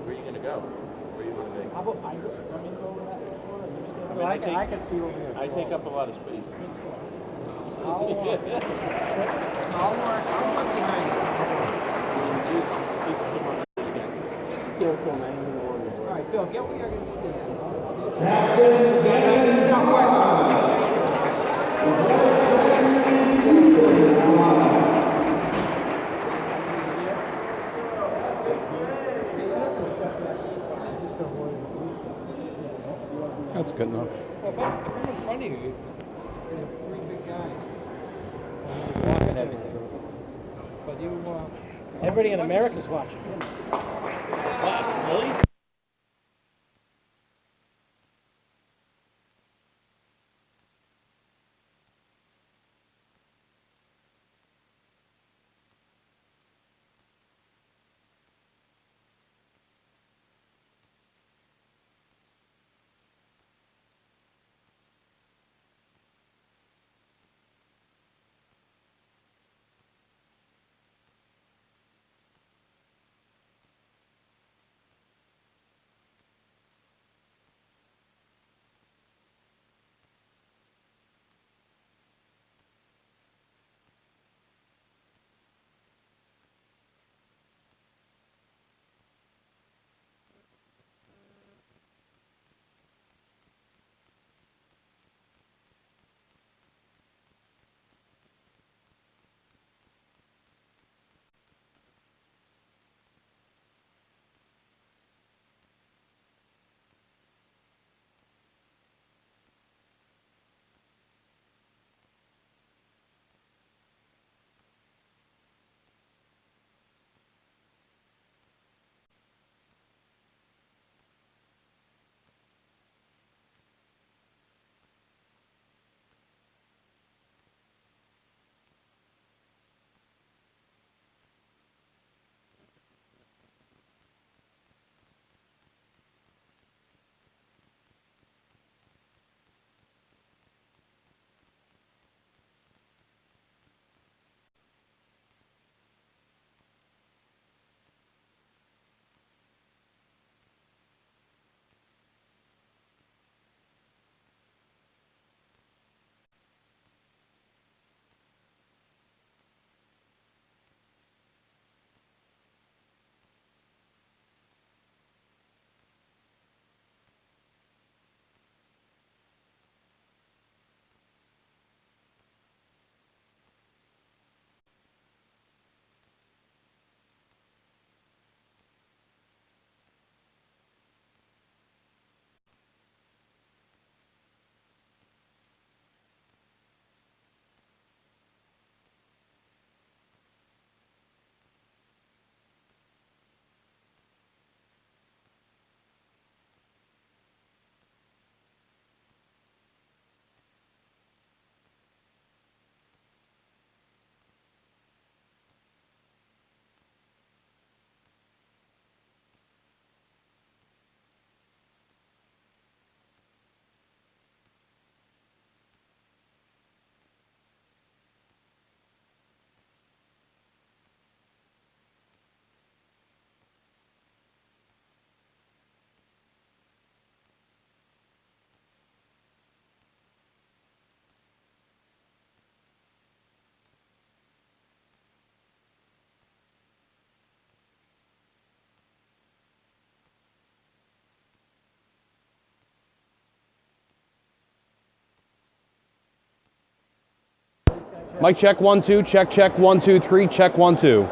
Where are you gonna go? Where are you gonna be? How about I go over that corner? I mean, I can see over here. I take up a lot of space. I'll work behind you. Just come on again. Careful, man. All right, Bill, get where you're going to stand. That's good enough. Well, if I'm in front of you, you're three big guys. Walking everything. But you, everybody in America's watching. What? Really? Mic check 1 2, check 1 2 3, check 1 2.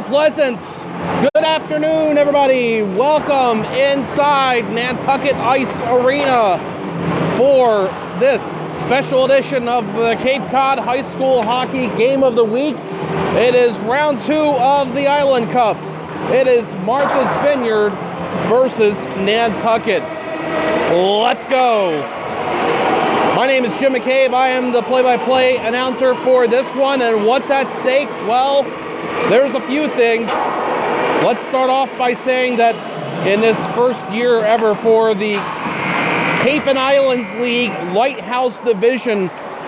Pleasant. Good afternoon, everybody. Welcome inside Nantucket Ice Arena for this special edition of the Cape Cod High School Hockey Game of the Week. It is round 2 of the Island Cup. It is Martha's Vineyard versus Nantucket. Let's go. My name is Jim McCabe. I am the play-by-play announcer for this one. And what's at stake? Well, there's a few things. Let's start off by saying that in this first year ever for the Cape and Islands League Lighthouse Division,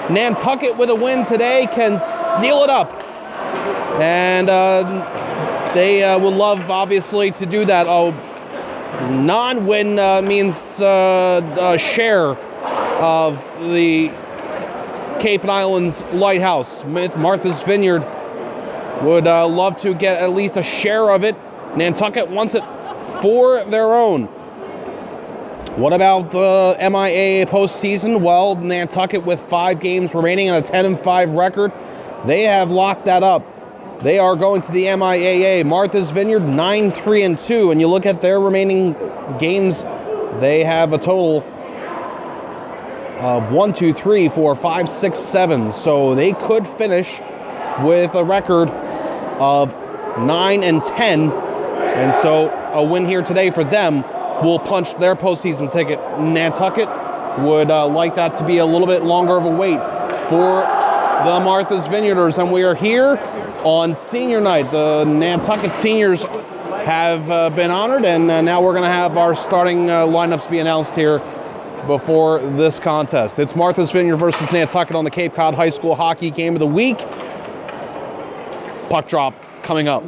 Nantucket with a win today can seal it up. And they would love, obviously, to do that. Non-win means a share of the Cape and Islands Lighthouse. Martha's Vineyard would love to get at least a share of it. Nantucket wants it for their own. What about the MIAA postseason? Well, Nantucket with 5 games remaining on a 10-5 record, they have locked that up. They are going to the MIAA. Martha's Vineyard 9-3-2, and you look at their remaining games, they have a total of 1, 2, 3, 4, 5, 6, 7. So they could finish with a record of 9-10, and so a win here today for them will punch their postseason ticket. Nantucket would like that to be a little bit longer of a wait for the Martha's Vineyarders, and we are here on senior night. The Nantucket seniors have been honored, and now we're going to have our starting lineups be announced here before this contest. It's Martha's Vineyard versus Nantucket on the Cape Cod High School Hockey Game of the Week. Puck drop coming up.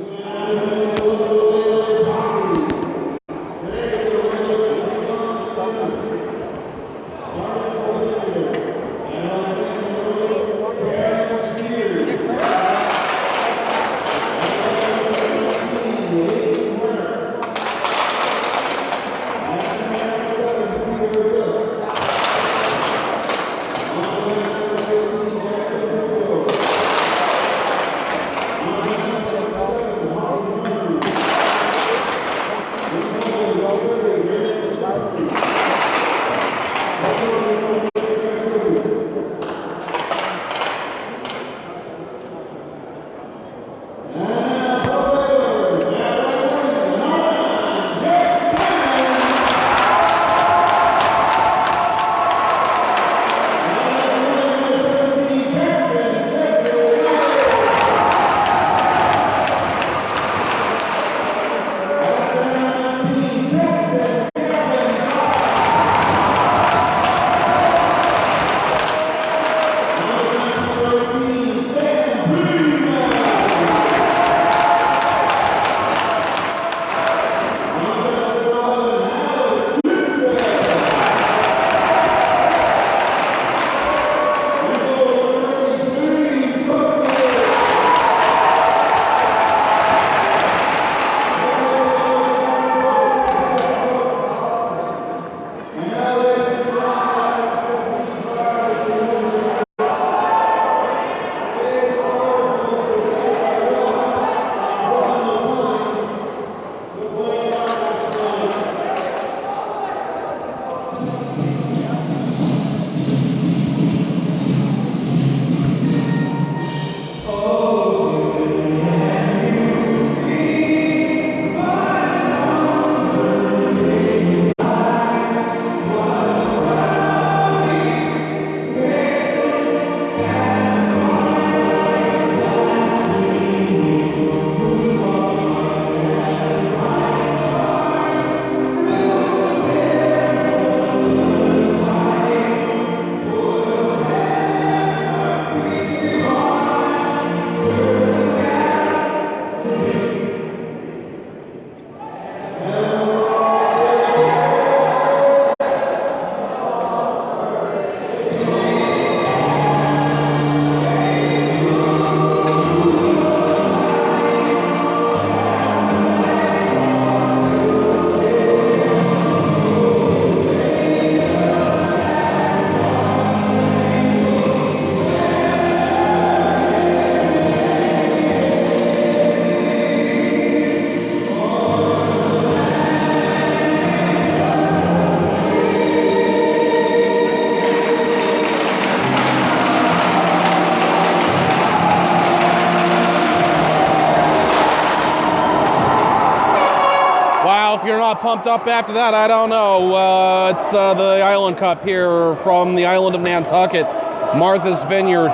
pumped up after that, I don't know. It's the Island Cup here from the island of Nantucket. Martha's Vineyard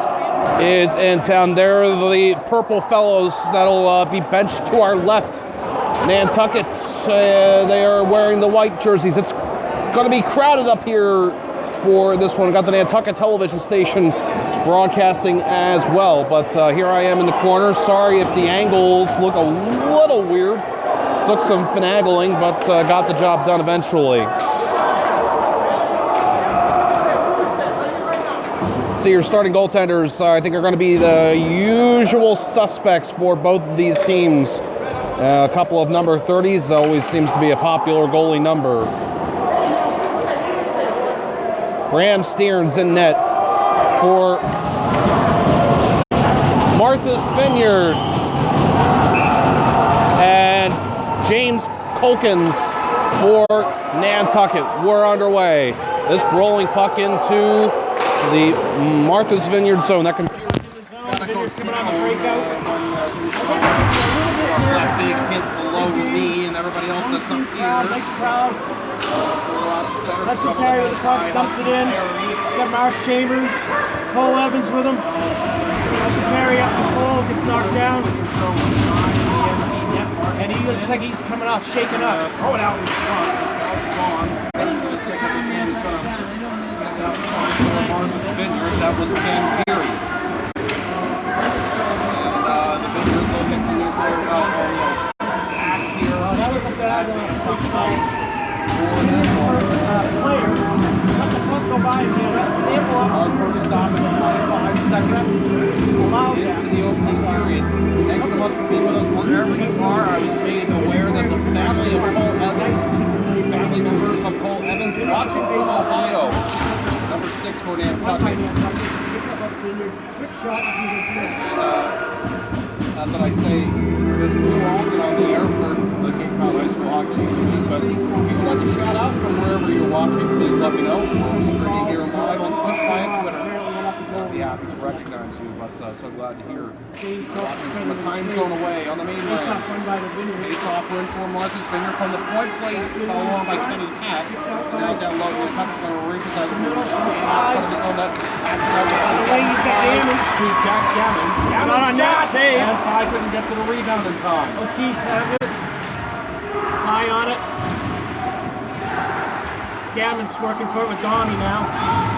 is in town. They're the purple fellows that'll be benched to our left. Nantucket, they are wearing the white jerseys. It's going to be crowded up here for this one. Got the Nantucket television station broadcasting as well. But here I am in the corner. Sorry if the angles look a little weird. Took some finagling, but got the job done eventually. So your starting goaltenders, I think, are going to be the usual suspects for both of these teams. A couple of number 30s always seems to be a popular goalie number. Graham Stearns in net for Martha's Vineyard. And James Colkins for Nantucket. We're underway. This rolling puck into the Martha's Vineyard zone. That computer coming on the breakout. That big hit below me and everybody else that's up here. Nice crowd. That's the carry of the puck, dumps it in. He's got Marsh Chambers, Cole Evans with him. That's a carry up to Cole, gets knocked down. And he looks like he's coming off, shaking up. Throw it out in front. Martha's Vineyard, that was Cam Peary. And the Vineyard will get some new players out on the back here. That was a bad tough ice for this one. player. Let the puck go by him. Our first stop in 5 seconds into the opening period. Thanks so much for being with us wherever you are. I was made aware that the family of Cole Evans, family members of Cole Evans, watching from Ohio. Number 6 for Nantucket. Not that I say this too often on the air for the Cape Cod High School Hockey League, but if you would like to shout out from wherever you're watching, please let me know. We're streaming here live on Twitch via Twitter. I'd be happy to recognize you, but so glad to hear you watching from a time zone away on the mainland. Face-off win for Martha's Vineyard from the point plate, along by Kenny Pat. Now down low, Nantucket's going to repossess the front of his own net, passing out to Jack Gammons. Not on net, save. And Pye couldn't get to the rebound in time. O'Keefe has it. Pye on it. Gammon's working for it with Donnie now.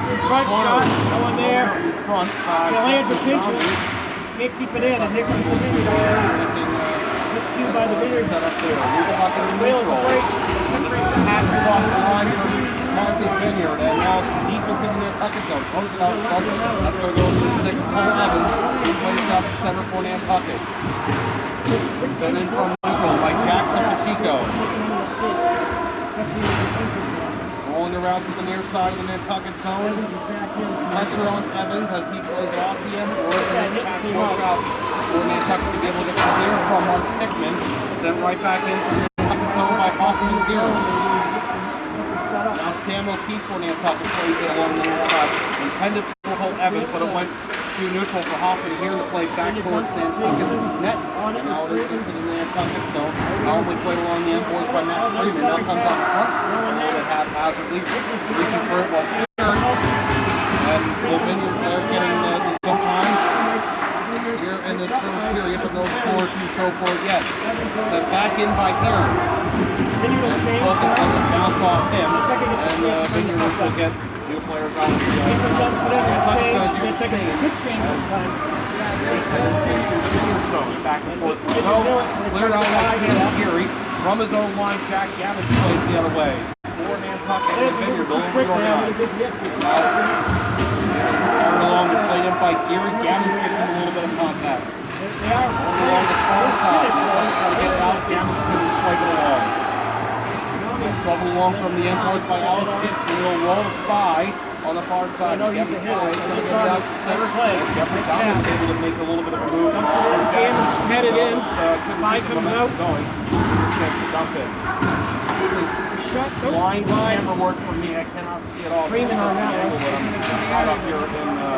In front shot, no one there. In front. Landry pinches. Can't keep it in, and here comes the Vineyard. Miscued by the Vineyard. Set up there. He's about to Wheels neutral. break. And this is Pat across the line for Martha's Vineyard. And now deep into the Nantucket zone. Close it out front. That's going to go into the stick of Cole Evans. He plays out the center for Nantucket. Sent in from neutral by Jackson Pacheco. Rolling around to the near side of the Nantucket zone. Pressure on Evans as he plays it off the end. Or as this pass works out for Nantucket to be able to get clear from Mark Hickman. Sent right back into the Nantucket zone by Hoffman here. Now Sam O'Keefe for Nantucket plays it along the near side. Intended for Cole Evans, but it went to neutral for Hoffman here to play back towards Nantucket's net. Now it is into the Nantucket zone. Normally played along the end boards by Max Freeman. Now comes out in front. And they have haphazardly reaching for it was here. And the Vineyard player getting some time here in this first period, but no score to show for it yet. Sent back in by Aaron. And Wilkins has to bounce off him. And the Vineyarders will get new players out of the Nantucket's going to do the same. They send it into the Vineyard zone. Back and forth. Cleared out by Cam Peary. From his own line, Jack Gammons played the other way. For Nantucket, the Vineyard will reorganize. He's carried along and played in by Gary. Gammons gives him a little bit of contact. Along the far side. Trying to get it out. Gammons couldn't swipe it along. Shoveled along from the end boards by Alex Gibson. He'll roll to Pye on the far side. Gammons is going to get it out to center. Jeffrey Gammons able to make a little bit of a move. Gammons headed in. Pye comes out. Going. Just gets the dump in. This is Shut blind camera work for me. I cannot see it all. Freeman on that one. Right up here in the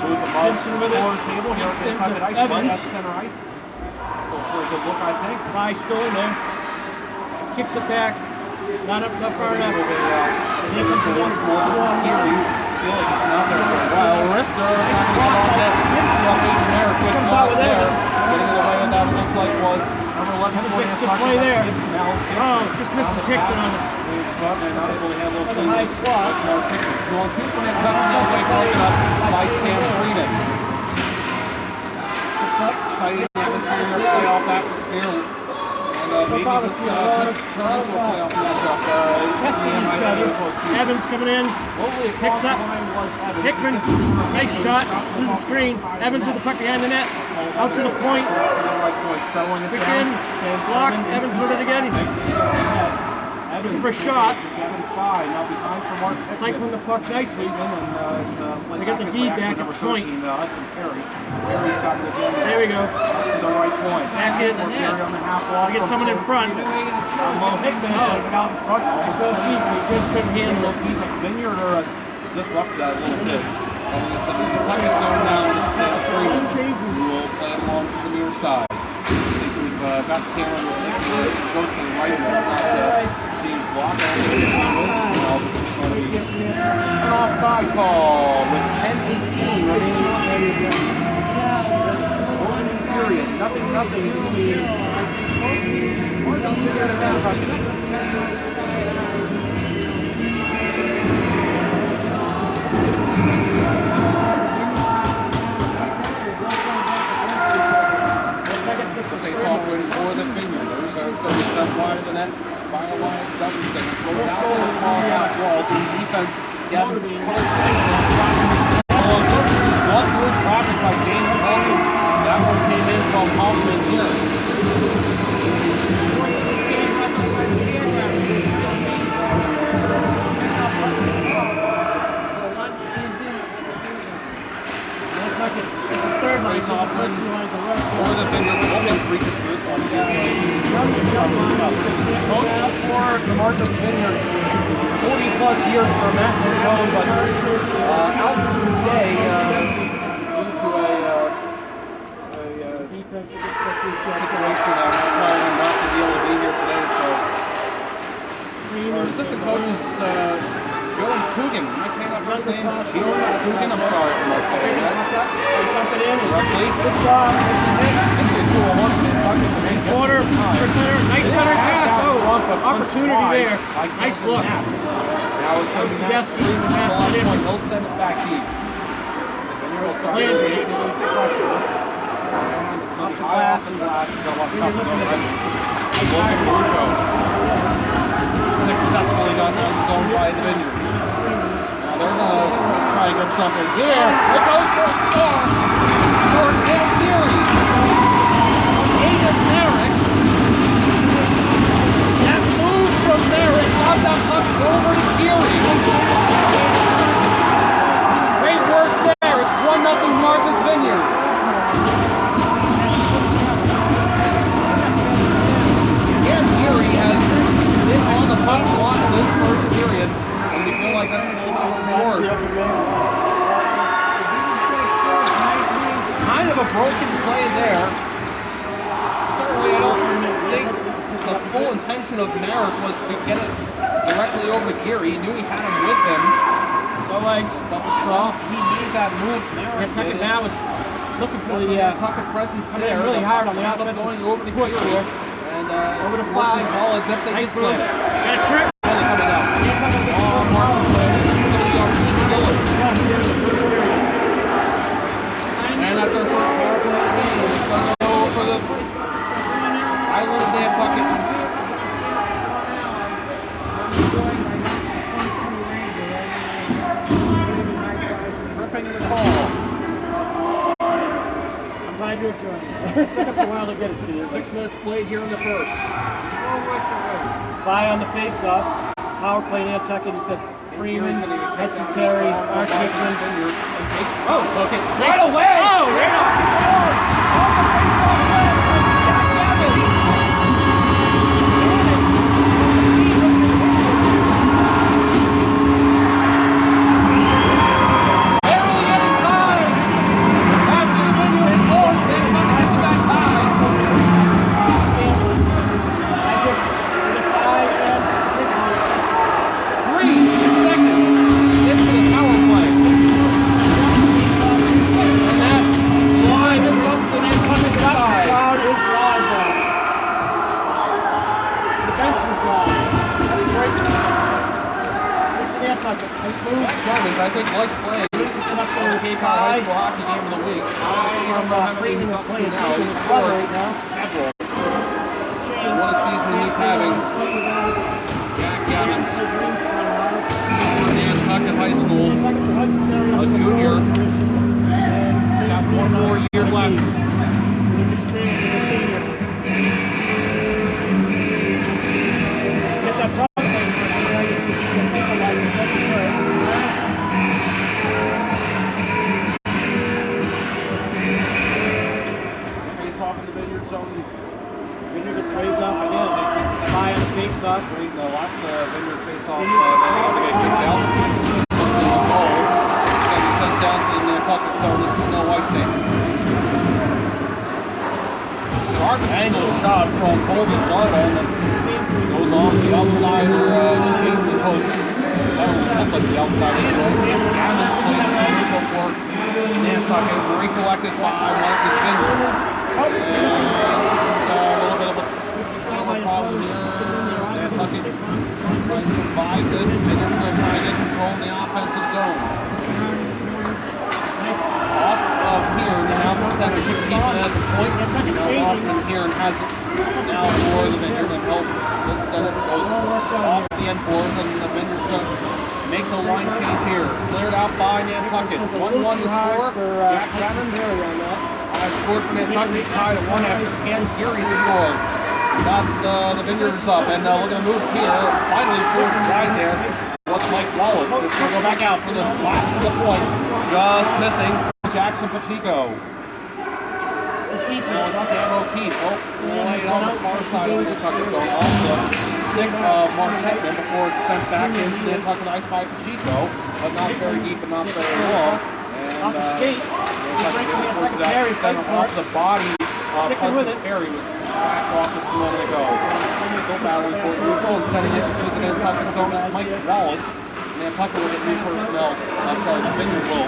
booth above the scores table here at Nantucket Ice. Right at center ice. Still a pretty good look, I think. Pye still in there. kicks it back. Not far enough. And here comes the one. Well, Arista is not going to come off that. Comes out with Evans. Getting in the way of that looked like was number 11. Evans makes a good play there. Oh, just misses Hickman on it. They're not able to handle The high slot. 2 on 2 for Nantucket. That way broken up by Sam Freeman. Exciting atmosphere, playoff atmosphere. And maybe this could turn into a playoff matchup. Testing each other. Evans coming in. Picks up. Hickman. Nice shot through the screen. Evans with the puck behind the net. Out to the point. Quick in. Block. Evans with it again. Looking for a shot. Cycling the puck nicely. They got the D back at the point. There we go. Back in. We get someone in front. Hickman out in front. So deep, he just couldn't handle it. Vineyard or disrupt that a little bit. It's a Nantucket zone now, and it's Sam Freeman who will play it along to the near side. I think we've got the camera that goes to the right, so it's not being blocked. This is going to be an offside call with 10:18 remaining in this opening period. Nothing between Marcus Vineyard and Nantucket. Face-off win for the Vineyarders. So it's going to be sent wide of the net by Elias Douglason. It goes out to the far half wall to the defense. Gavin Bush. This is blood through traffic by James Hawkins. That one came in from Hoffman here. Face-off win for the Vineyard. Almost reaches this one. Coach for the Martha's Vineyard. 40-plus years for Matt Malone, but out today due to a defensive situation that required him not to be able to be here today. So our assistant coach is Joe Coogan. Am I saying that first name? Joe Coogan. I'm sorry if I'm not saying that correctly. Good job. Quarter for center. Nice center pass. Oh, opportunity there. Nice look. Now it's going to be Tedeschi. Pass it in. He'll send it back deep. Landry. Off the glass. Successfully got out of the zone by the Vineyard. Now they're going to try to get something here. It goes for a score. For Nick Geary. Aiden Merrick. That move from Merrick got that puck over to Geary. Great work there. It's 1-0 Martha's Vineyard. Again, Geary has been on the puck a lot in this first period, and we feel like that's a little bit of support. Kind of a broken play there. Certainly, I don't think the full intention of Merrick was to get it directly over to Geary. He knew he had him with him. No ice. Double crawl. He made that move. Nantucket now is looking for the Nantucket presence there. really hard on the offensive going over to push Geary. here. And Over to works 5. as well as if they Nice just played move. it. Got a trick. Coming up. And that's our first power play of the game. It's going to go for the Island of Nantucket. Tripping the call. I'm glad you're showing me. It took us a while to get it to you. 6 minutes played here in the first. 5 on the face-off. Power play Nantucket. He's got Freeman, Hudson Perry, Arch Hickman. Oh, took it Nice. right away. Oh, right Barely any time. After the Vineyard scores, they come back to that tie. Nantucket. Jack Evans, I think, likes playing on the Cape Cod High School Hockey Game of the Week. From Creighton is playing now. He's right scored now. several. What a season he's having. Jack Evans, Nantucket High School, a junior. Got one more year left. His experience as a senior. Get that problem thing, people like it doesn't work. Face off in the Vineyard zone. Vineyard gets waved off again. High on the face off. The last Vineyard face off, they had to get kicked out. It's in the goal. It's going to be sent down to the Nantucket zone. This is no icing. Sharp angle shot from Colby Zarba and then goes off the outside the base of the post. That would look like the outside of the post. Evans plays an initial for Nantucket, recollected by Marcus Vineyard. And a little bit of a turnover problem here. Nantucket trying to survive this. Vineyard's going to try to get control in the offensive zone. Off of here, now the center keeping it at the point. Now off from here and has it now for the Vineyard and help this center goes off the end boards and the Vineyard's going to make the line change here. Cleared out by Nantucket. 1-1 to score. Jack Evans scored for Nantucket, tied at 1 after Ken Geary scored. Got the Vineyards up and look at the moves here. Finally forced wide there was Mike Wallace. It's going to go back out for the last of the point. Just missing for Jackson Pacheco. Now it's Sam O'Keefe. Played on the far side of the Nantucket zone off the stick of Mark Hetman before it's sent back into Nantucket ice by Pacheco, but not very deep and not very long. And, off the skate. Nantucket pushed it out to center off the body. Hudson Perry was back off just a moment ago. Still battling for control and sending it to the Nantucket zone is Mike Wallace. Nantucket will get new personnel. The Vineyard will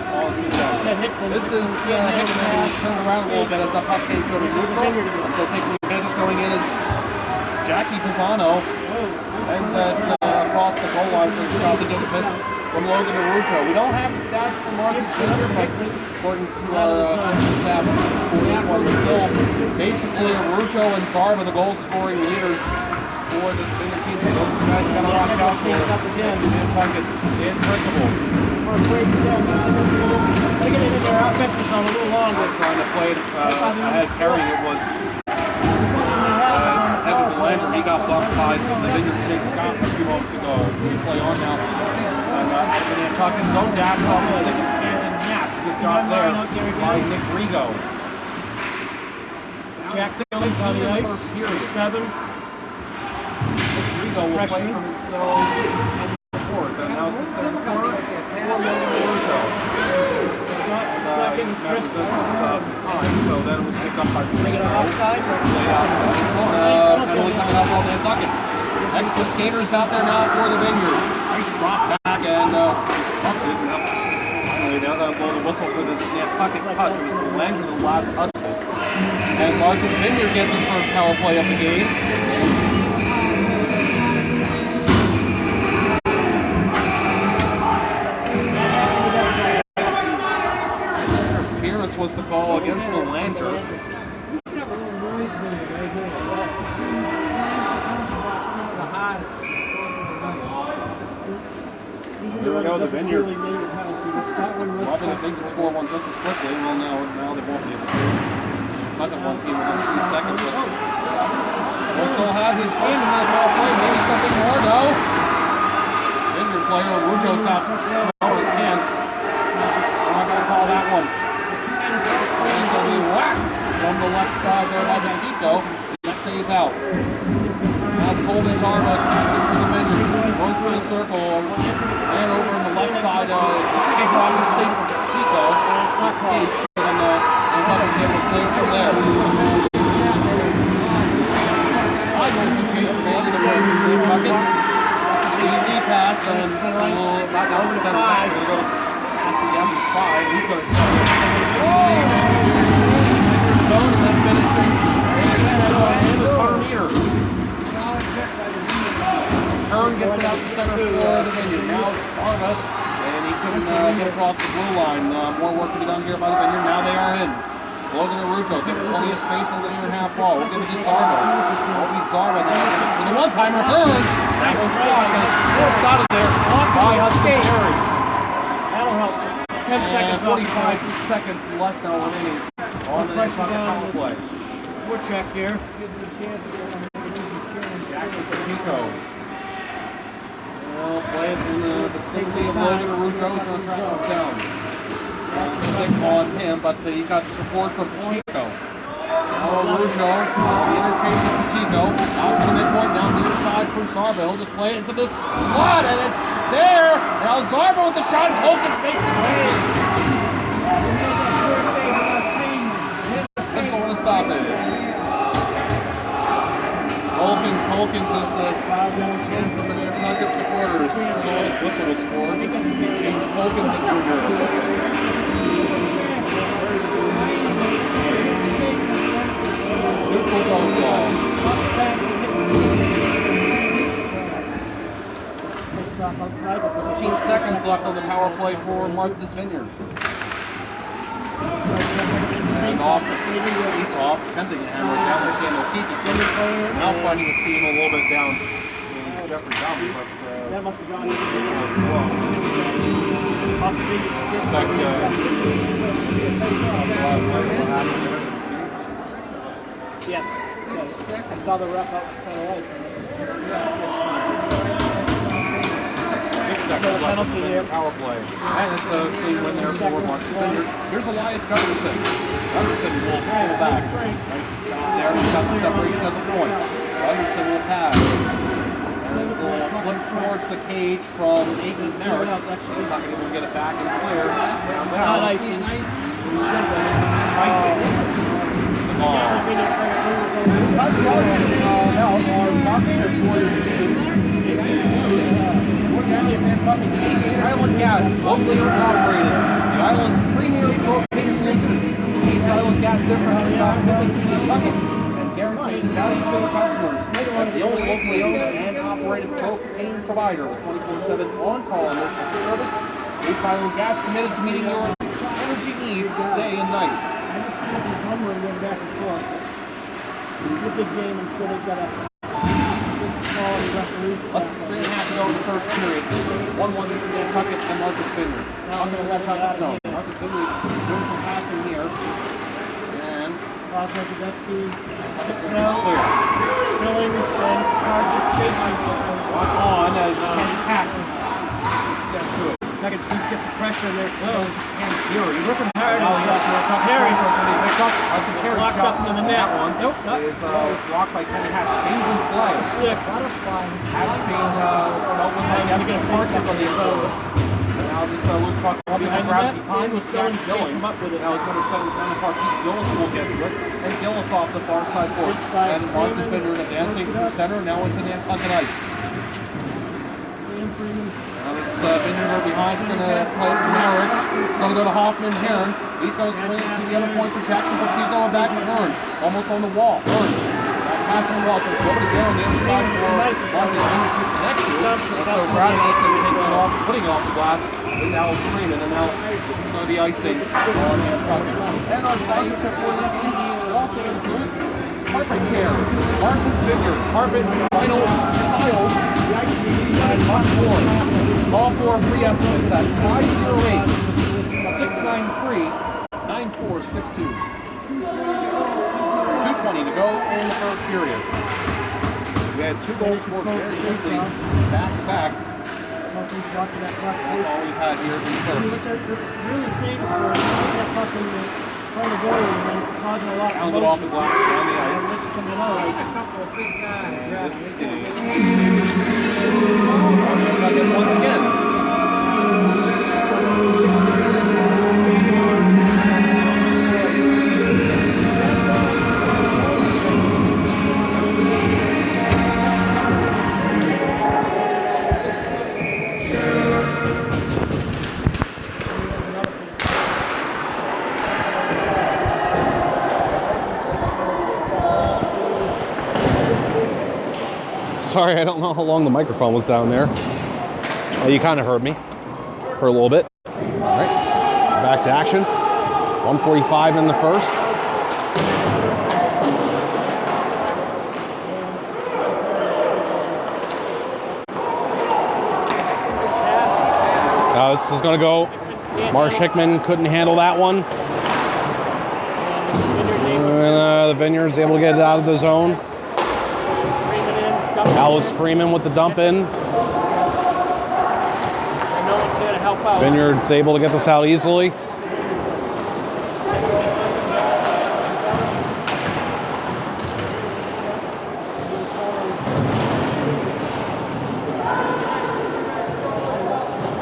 onto the ice. This is Hickman who's turned around a little bit as the puck came to him in neutral. And so taking advantage going in is Jackie Pisano. Sends it across the goal line for a shot that just missed from Logan Arujo. We don't have the stats for Marcus Vineyard, but according to our coaching staff for this one, still basically Arujo and Zarba, the goal scoring leaders for this Vineyard team. So those are the guys you got to watch out for. Nantucket in principle. They're getting in their offensive zone a little longer. Trying to play ahead carry. It was Evan Belanger. He got blocked by the Vineyard's Jake Scott a few moments ago. So we play on now. The Nantucket zone dash off the stick of Camden Knapp. Good job there by Nick Rigo. Jack Evans on the ice. Here is 7. Nick Rigo will play from his end boards. And now it's there in the corner for Logan Arujo. It's not getting crisp. So then it was picked up by Bring it offside. Penalty coming up on Nantucket. Extra skaters out there now for the Vineyard. Nice drop back and disrupted. Finally, now that blow the whistle for this Nantucket touch. It was Belanger the last touch. And Marcus Vineyard gets his first power play of the game. Interference was the call against Belanger. Here we go, the Vineyard. Robin, if they can score one just as quickly, well, now they won't be able to. It's not one team within 3 seconds, but we'll still have his first minute power play. Maybe something more, no. Vineyard player, Arujo's got snow in his pants. We're not going to call that one. He's going to be whacked from the left side there by Pacheco. That stays out. Now it's Colby Zarba, captain for the Vineyard. Going through the circle, ran over on the left side. It's going to go off the stage from Pacheco. He skates, and then Nantucket's able to clear from there. 5 minutes of change remains for Nantucket. Easy pass, and not down to center. He's going to go past the end of 5. He's going to zone and then finishing. And it's 100 meter. Hearn gets it out to center for the Vineyard. Now it's Sarva, and he couldn't get across the blue line. More work to be done here by the Vineyard. Now they are in. Logan and Rujo get plenty of space on the near half wall. We'll give it to Sarva. Obi Sarva now for the one-timer. Hearn. That one's blocked, and it's forced out of there by Hudson Perry. That'll help. 10 seconds. 45 seconds less now remaining on the power play. We're check here. Jack with Chico. Well, play it in the vicinity of Logan and Rujo is going to track us down. Stick on him, but he got support from Chico. Now Rujo, the interchange with Chico, out to the midpoint, down the inside for Zarba. He'll just play it into this slot, and it's there. Now Zarba with the shot, Colkins makes the save. This will stop it. Colkins is the chant from the Nantucket supporters. That's all his whistle was for. James Colkins at Junior. Neutral zone ball. 15 seconds left on the power play for Martha's Vineyard. And off, face off, attempting to hammer it down to Samuel Keefe. Now finding the seam a little bit down in Jeffrey Downey, but that must have gone Yes. I saw the ref out the center ice. 6 seconds left on the power play. And it's a clean win there for Martha's Vineyard. Here's Elias Gunderson. Gunderson will pull back. Nice job there. He's got the separation at the point. Gunderson will pass. And it's a flip towards the cage from Aiken Merritt. Nantucket will get it back and clear. Not icing. Icing. It's the ball. That's probably now our sponsorship for this game. Nantucket Cates Island Gas, locally owned and operated. The island's premier propane solution. Cates Island Gas difference is not committed to Nantucket and guaranteed value to their customers. As the only locally owned and operated propane provider with 24/7 on-call emergency service, Cates Island Gas committed to meeting your energy needs day and night. I just see the number going back and forth. This is a big game. I'm sure they've got a less than 3.5 to go in the first period. 1-1 Nantucket and Martha's Vineyard. Talking to the Nantucket zone. Martha's Vineyard doing some passing here. And Cosmo Tedeschi, clear. Billings, and Carter chasing. On as Kenny Pack gets to it. Nantucket seems to get some pressure in there. And Fury. Working hard. Perry. That's a Perry Blocked shot. up into the net. That one Nope. is blocked by Kenny Hatch. Stays in play. Stick. Hatch being dealt with by Gotta get a partnership on these overs. Now this loose puck will be Behind the grabbed net. behind was Jack Billings can't Billings. come up with it. Now it's number 7 down the park. Pete Gillis will get to it. And Gillis off the far side forward. And Martha's Vineyard advancing to the center, now into Nantucket ice. Now this Vineyard are behind is going to play for Merritt. It's going to go to Hoffman. Hearn. He's going to swing it to the other point for Jackson, but she's going back to Hearn. Almost on the wall. Hearn. Pass on the wall, so it's nobody there on the other side for Martha's Vineyard to connect to. And so Brad Mason taking it off, putting it off the glass is Alex Freeman. And now this is going to be icing on Nantucket. And our sponsorship for this game also includes Carpet Care, Martha's Vineyard, carpet, vinyl, tiles, and much more. Call for free estimates at 508-693-9462. 2:20 to go in the first period. We had 2 goals scored very quickly, back to back. That's all we've had here in the first. Really famous for that fucking trying to go and then causing a lot of Pounded off the glass down the ice. This is coming out. And this is Nantucket once again. sorry, I don't know how long the microphone was down there. Well, you kind of heard me for a little bit. All right, back to action. 1:45 in the first. This is going to go. Marsh Hickman couldn't handle that one. And the Vineyard's able to get it out of the zone. Alex Freeman with the dump in. Vineyard's able to get this out easily.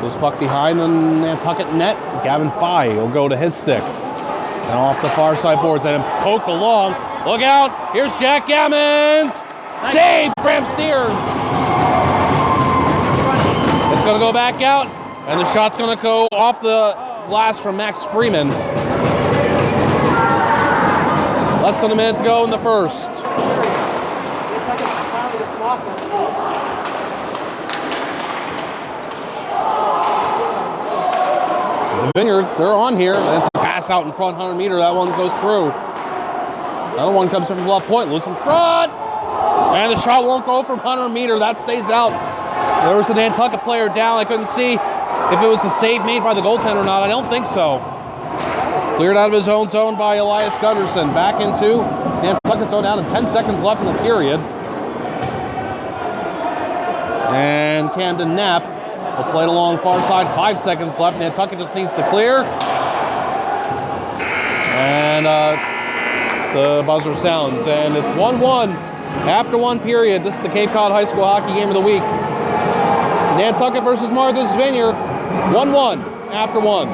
This puck behind the Nantucket net. Gavin Fye will go to his stick. And off the far side boards and poked along. Look out! Here's Jack Gammons! Save! Bram Steers! It's going to go back out, and the shot's going to go off the glass from Max Freeman. Less than a minute to go in the first. The Vineyard, they're on here. And it's a pass out in front, 100 meter. That one goes through. Another one comes from left point, loose in front. And the shot won't go from 100 meter. That stays out. There was a Nantucket player down. I couldn't see if it was the save made by the goaltender or not. I don't think so. Cleared out of his own zone by Elias Gunderson. Back into Nantucket's zone down to 10 seconds left in the period. And Camden Knapp will play it along far side. 5 seconds left. Nantucket just needs to clear. And the buzzer sounds. And it's 1-1 after one period. This is the Cape Cod High School Hockey Game of the Week. Nantucket versus Martha's Vineyard. 1-1 after one.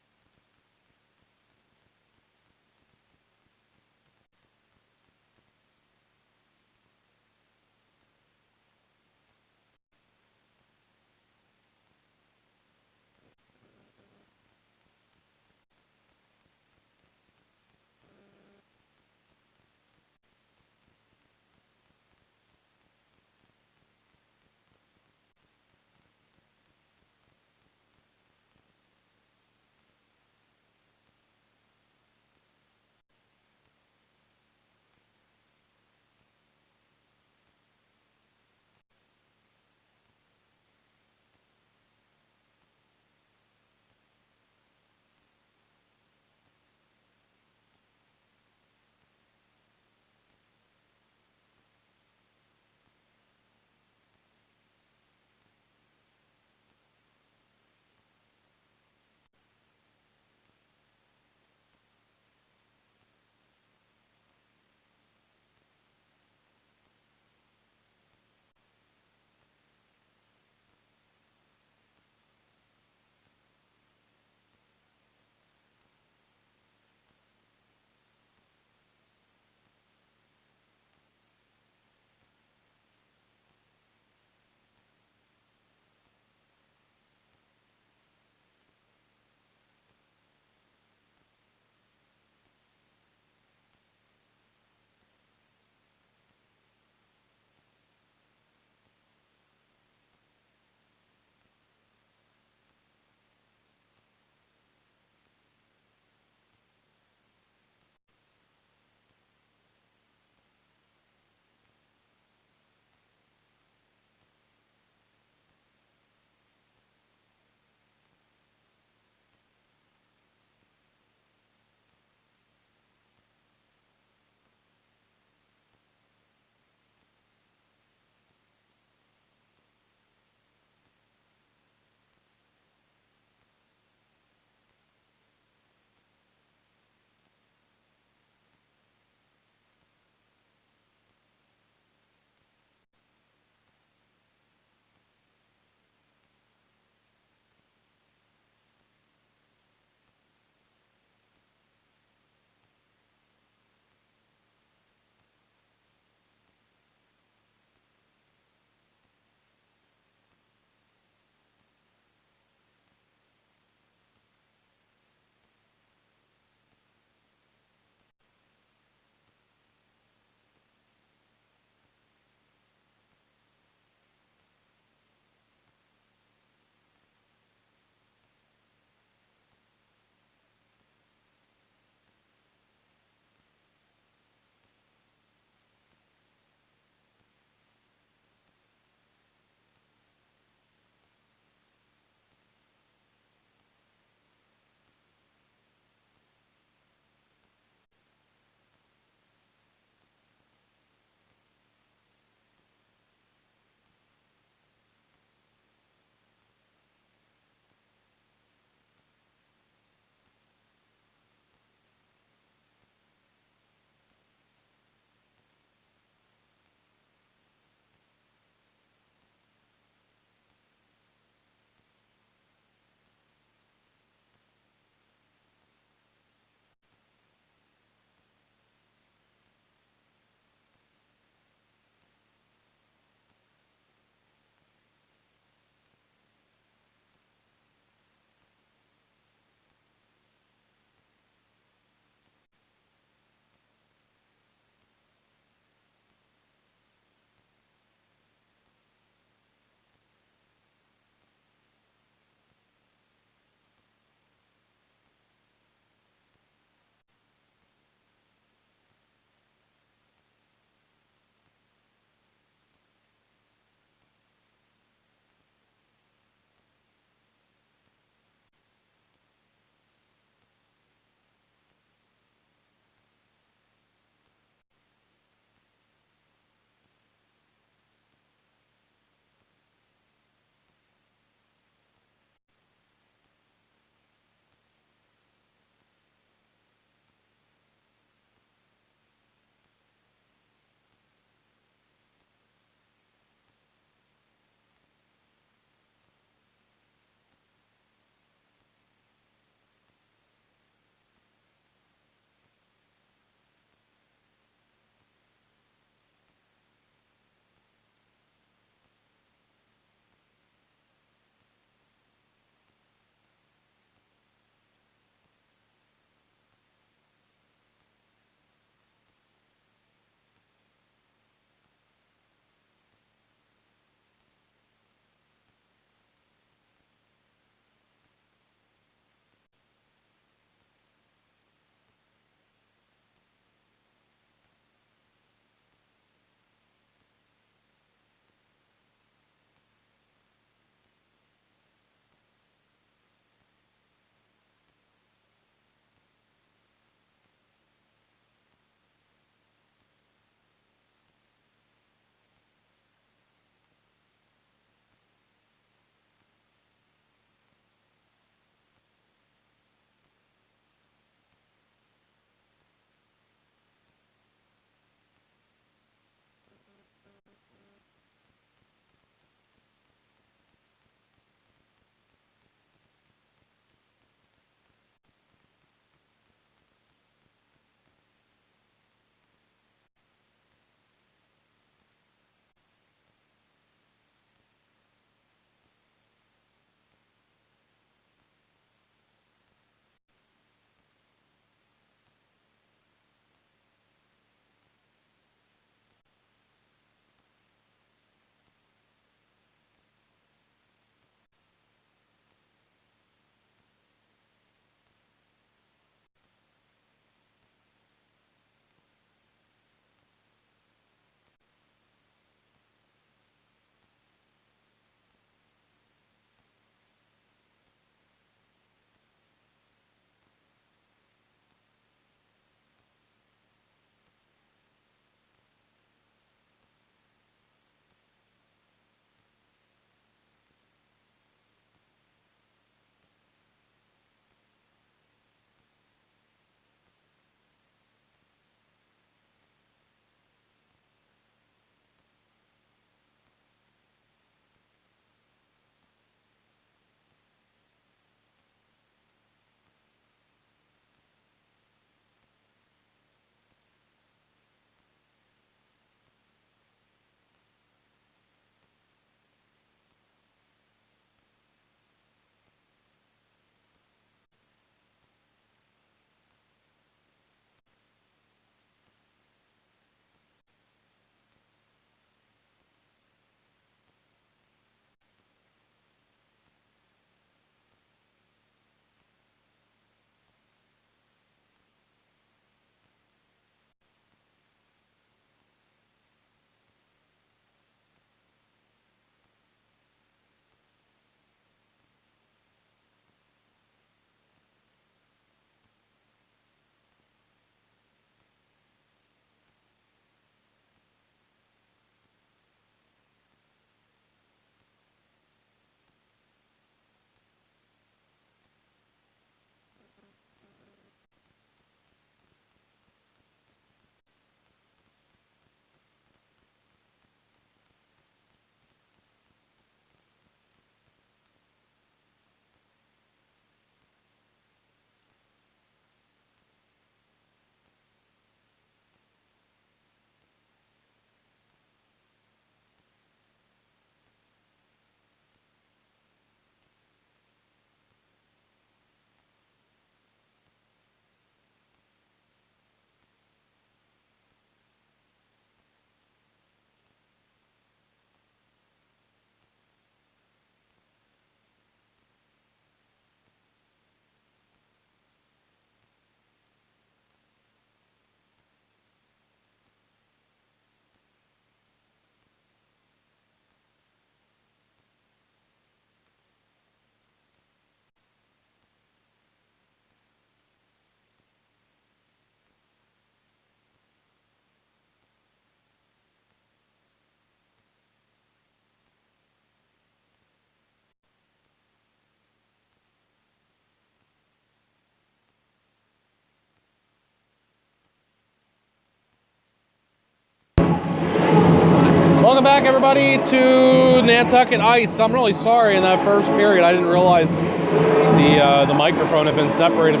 everybody to Nantucket Ice. I'm really sorry in that first period. I didn't realize the microphone had been separated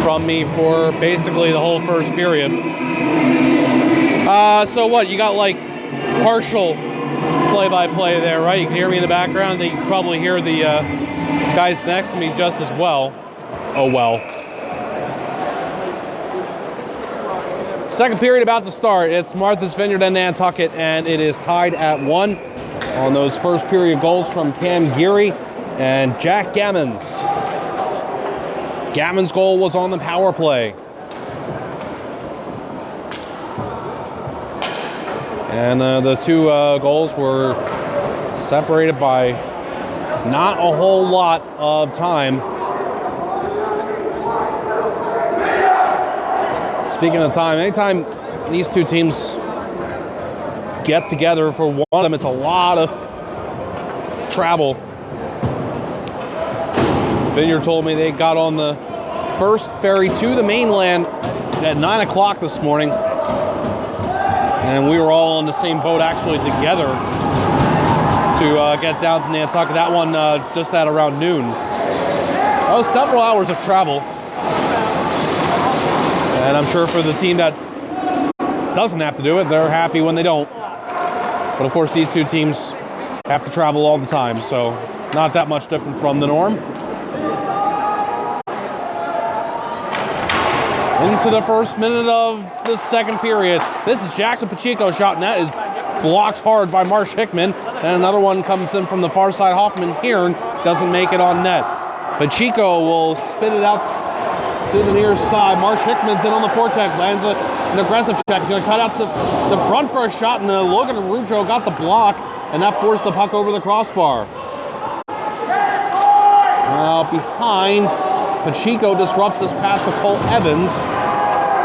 from me for basically the whole first period. So what, you got like partial play-by-play there, right? You can hear me in the background. You can probably hear the guys next to me just as well. Oh well. Second period about to start. It's Martha's Vineyard and Nantucket, and it is tied at 1 on those first period goals from Cam Geary and Jack Gammons. Gammons' goal was on the power play. And the two goals were separated by not a whole lot of time. Speaking of time, anytime these two teams get together for one of them, it's a lot of travel. Vineyard told me they got on the first ferry to the mainland at 9 o'clock this morning. And we were all on the same boat actually together to get down to Nantucket. That one just at around noon. That was several hours of travel. And I'm sure for the team that doesn't have to do it, they're happy when they don't. But of course, these two teams have to travel all the time, so not that much different from the norm. Into the first minute of the second period. This is Jackson Pacheco's shot, and that is blocked hard by Marsh Hickman. And another one comes in from the far side. Hoffman Hearn doesn't make it on net. Pacheco will spin it out to the near side. Marsh Hickman's in on the forecheck, lands an aggressive check. He's going to cut out to the front for a shot, and Logan Arujo got the block, and that forced the puck over the crossbar. Now behind, Pacheco disrupts this pass to Cole Evans,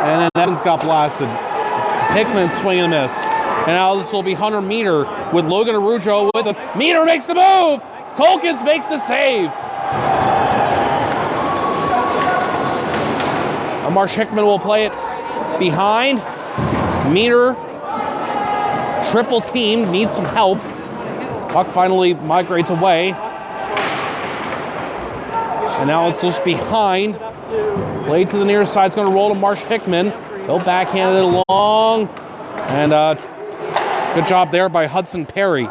and then Evans got blasted. Hickman swing and miss. And now this will be Hunter Meter with Logan Arujo with him. Meter makes the move! Colkins makes the save! Marsh Hickman will play it behind. Meter, triple team, needs some help. Puck finally migrates away. And now it's just behind. Play to the near side. It's going to roll to Marsh Hickman. He'll backhand it along. And good job there by Hudson Perry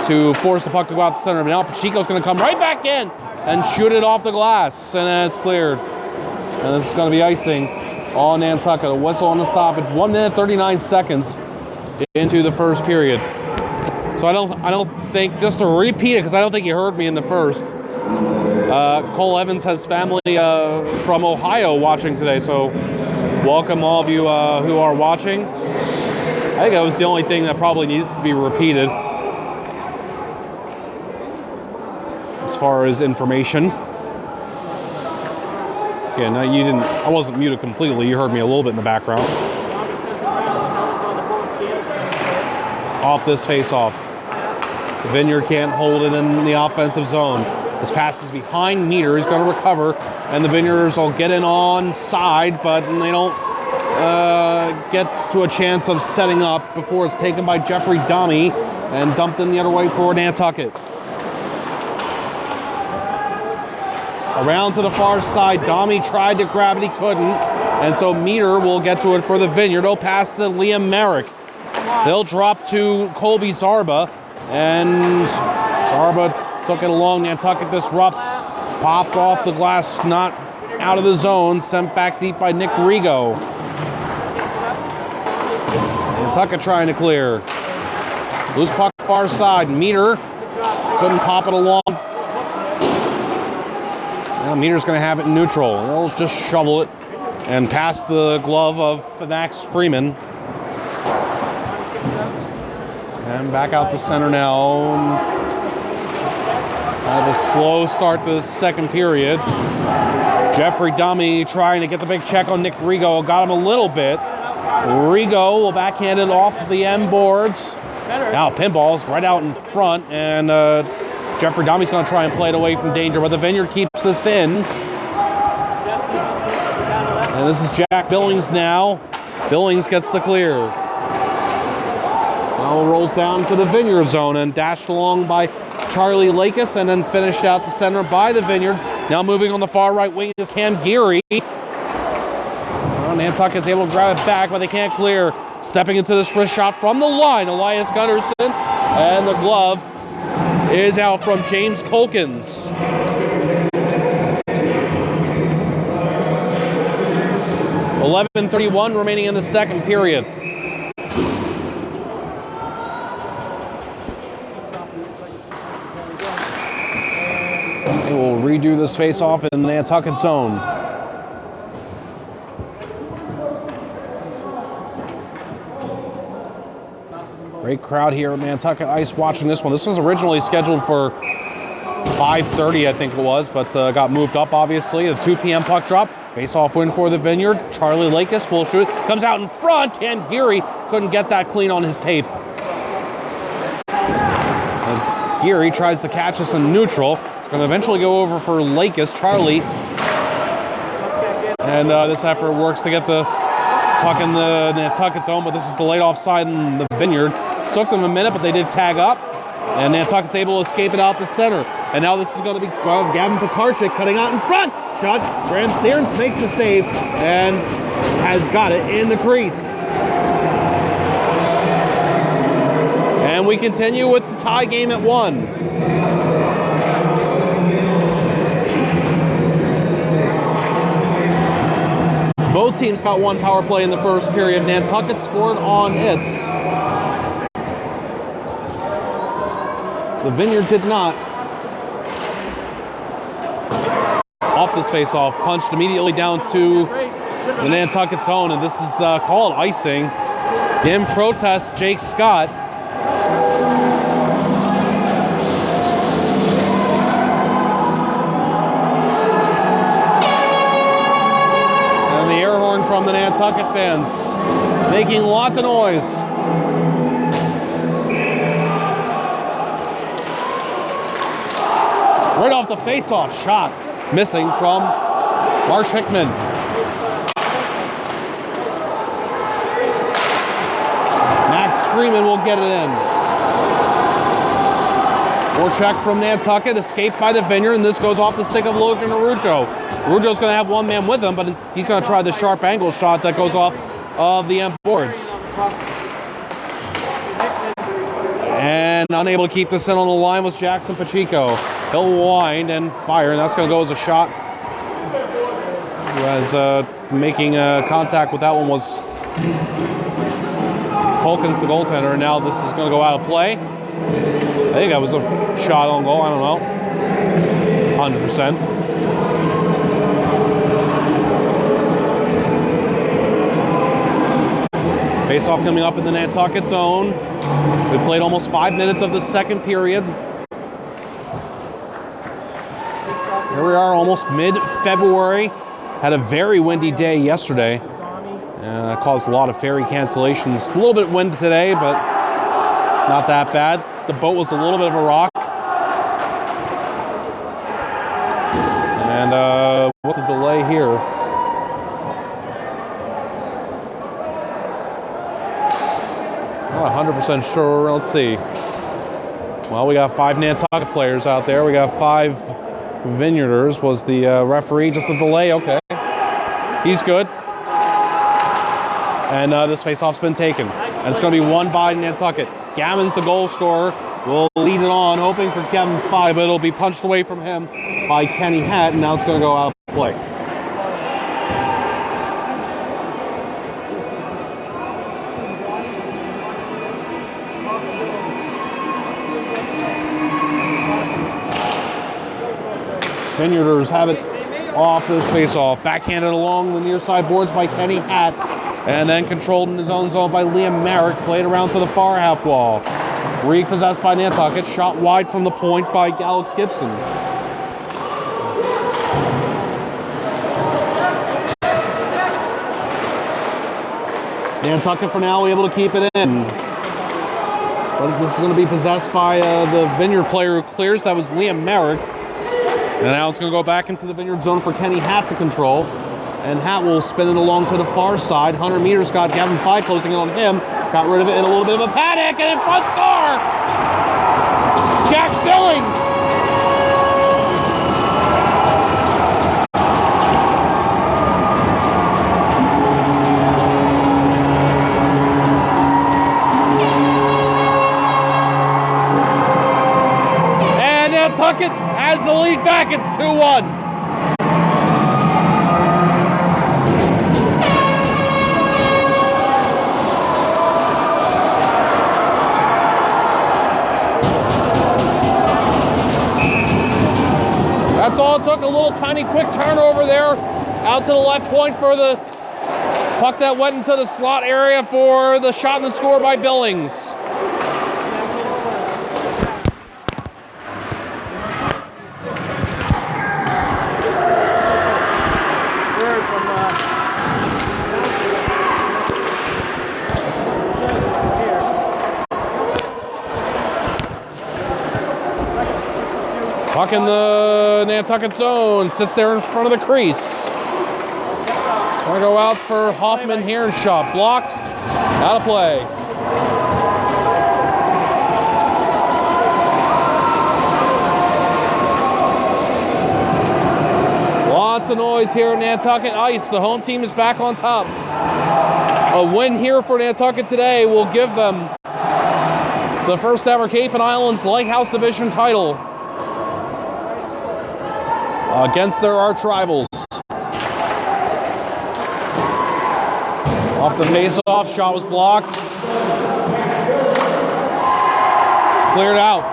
to force the puck to go out the center. But now Pacheco's going to come right back in and shoot it off the glass. And it's cleared. And this is going to be icing on Nantucket. A whistle on the stoppage. 1 minute 39 seconds into the first period. So I don't think, just to repeat it, because I don't think you heard me in the first. Cole Evans has family from Ohio watching today, so welcome all of you who are watching. I think that was the only thing that probably needs to be repeated as far as information. Again, I wasn't muted completely. You heard me a little bit in the background. Off this face-off. The Vineyard can't hold it in the offensive zone. This pass is behind Meter. He's going to recover, and the Vineyarders will get in on side, but they don't get to a chance of setting up before it's taken by Jeffrey Domi and dumped in the other way for Nantucket. Around to the far side, Domi tried to grab it, he couldn't, and so Meter will get to it for the Vineyard. He'll pass to Liam Merrick. They'll drop to Colby Zarba, and Zarba took it along. Nantucket disrupts, popped off the glass, not out of the zone, sent back deep by Nick Rigo. Nantucket trying to clear. Loose puck far side, Meter couldn't pop it along. Now Meter's going to have it in neutral. They'll just shovel it and pass the glove of Max Freeman. And back out the center now. Kind of a slow start to the second period. Jeffrey Domi trying to get the big check on Nick Rigo. Got him a little bit. Rigo will backhand it off the end boards. Now pinball's right out in front, and Jeffrey Domi's going to try and play it away from danger, but the Vineyard keeps this in. And this is Jack Billings now. Billings gets the clear. Now rolls down to the Vineyard zone and dashed along by Charlie Lakis and then finished out the center by the Vineyard. Now moving on the far right wing is Cam Geary. Nantucket's able to grab it back, but they can't clear. Stepping into this wrist shot from the line, Elias Gunnarsson, and the glove is out from James Colkins. .11:31 remaining in the second period. They will redo this face-off in the Nantucket zone. Great crowd here at Nantucket Ice watching this one. This was originally scheduled for 5:30, I think it was, but got moved up, obviously. A 2 p.m. puck drop. Face-off win for the Vineyard. Charlie Lakis will shoot. Comes out in front. Ken Geary couldn't get that clean on his tape. And Geary tries to catch us in neutral. It's going to eventually go over for Lakis. Charlie. And this effort works to get the puck in the Nantucket zone, but this is delayed offside in the Vineyard. Took them a minute, but they did tag up. And Nantucket's able to escape it out the center. And now this is going to be Gavin Pekarczyk cutting out in front. Shot. Graham Stearns makes the save and has got it in the crease. And we continue with the tie game at 1. Both teams got one power play in the first period. Nantucket scored on its. The Vineyard did not. Off this face-off, punched immediately down to the Nantucket zone, and this is called icing. In protest, Jake Scott. And the air horn from the Nantucket fans, making lots of noise. Right off the face-off shot. Missing from Marsh Hickman. Max Freeman will get it in. Forecheck from Nantucket, escaped by the Vineyard, and this goes off the stick of Logan Arujo. Arujo's going to have one man with him, but he's going to try the sharp angle shot that goes off of the end boards. And unable to keep this in on the line was Jackson Pacheco. He'll wind and fire, and that's going to go as a shot. Who was making contact with that one was Holkins, the goaltender, and now this is going to go out of play. I think that was a shot on goal. I don't know. 100%. Face-off coming up in the Nantucket zone. We played almost 5 minutes of the second period. Here we are, almost mid-February. Had a very windy day yesterday. Caused a lot of ferry cancellations. A little bit windy today, but not that bad. The boat was a little bit of a rock. And what's the delay here? Not 100% sure. Let's see. Well, we got 5 Nantucket players out there. We got 5 Vineyarders. Was the referee just a delay? Okay. He's good. And this face-off's been taken. And it's going to be won by Nantucket. Gammon's the goal scorer. Will lead it on, hoping for Kevin Fye, but it'll be punched away from him by Kenny Hatt, and now it's going to go out of play. Vineyarders have it off this face-off. Backhanded along the near side boards by Kenny Hatt, and then controlled in his own zone by Liam Merrick. Played around to the far half wall. Repossessed by Nantucket. Shot wide from the point by Alex Gibson. Nantucket for now able to keep it in. But this is going to be possessed by the Vineyard player who clears. That was Liam Merrick. And now it's going to go back into the Vineyard zone for Kenny Hatt to control. And Hat will spin it along to the far side. 100 meters got Gavin Fye closing in on him. Got rid of it in a little bit of a panic, and in front score! Jack Billings! And Nantucket has the lead back. It's 2-1. That's all it took, a little tiny quick turnover there out to the left point for the puck that went into the slot area for the shot and the score by Billings. Puck in the Nantucket zone, sits there in front of the crease. It's going to go out for Hoffman here and shot. Blocked, out of play. Lots of noise here at Nantucket Ice. The home team is back on top. A win here for Nantucket today will give them the first ever Cape and Islands Lighthouse Division title against their arch rivals. Off the face-off, shot was blocked. Cleared out.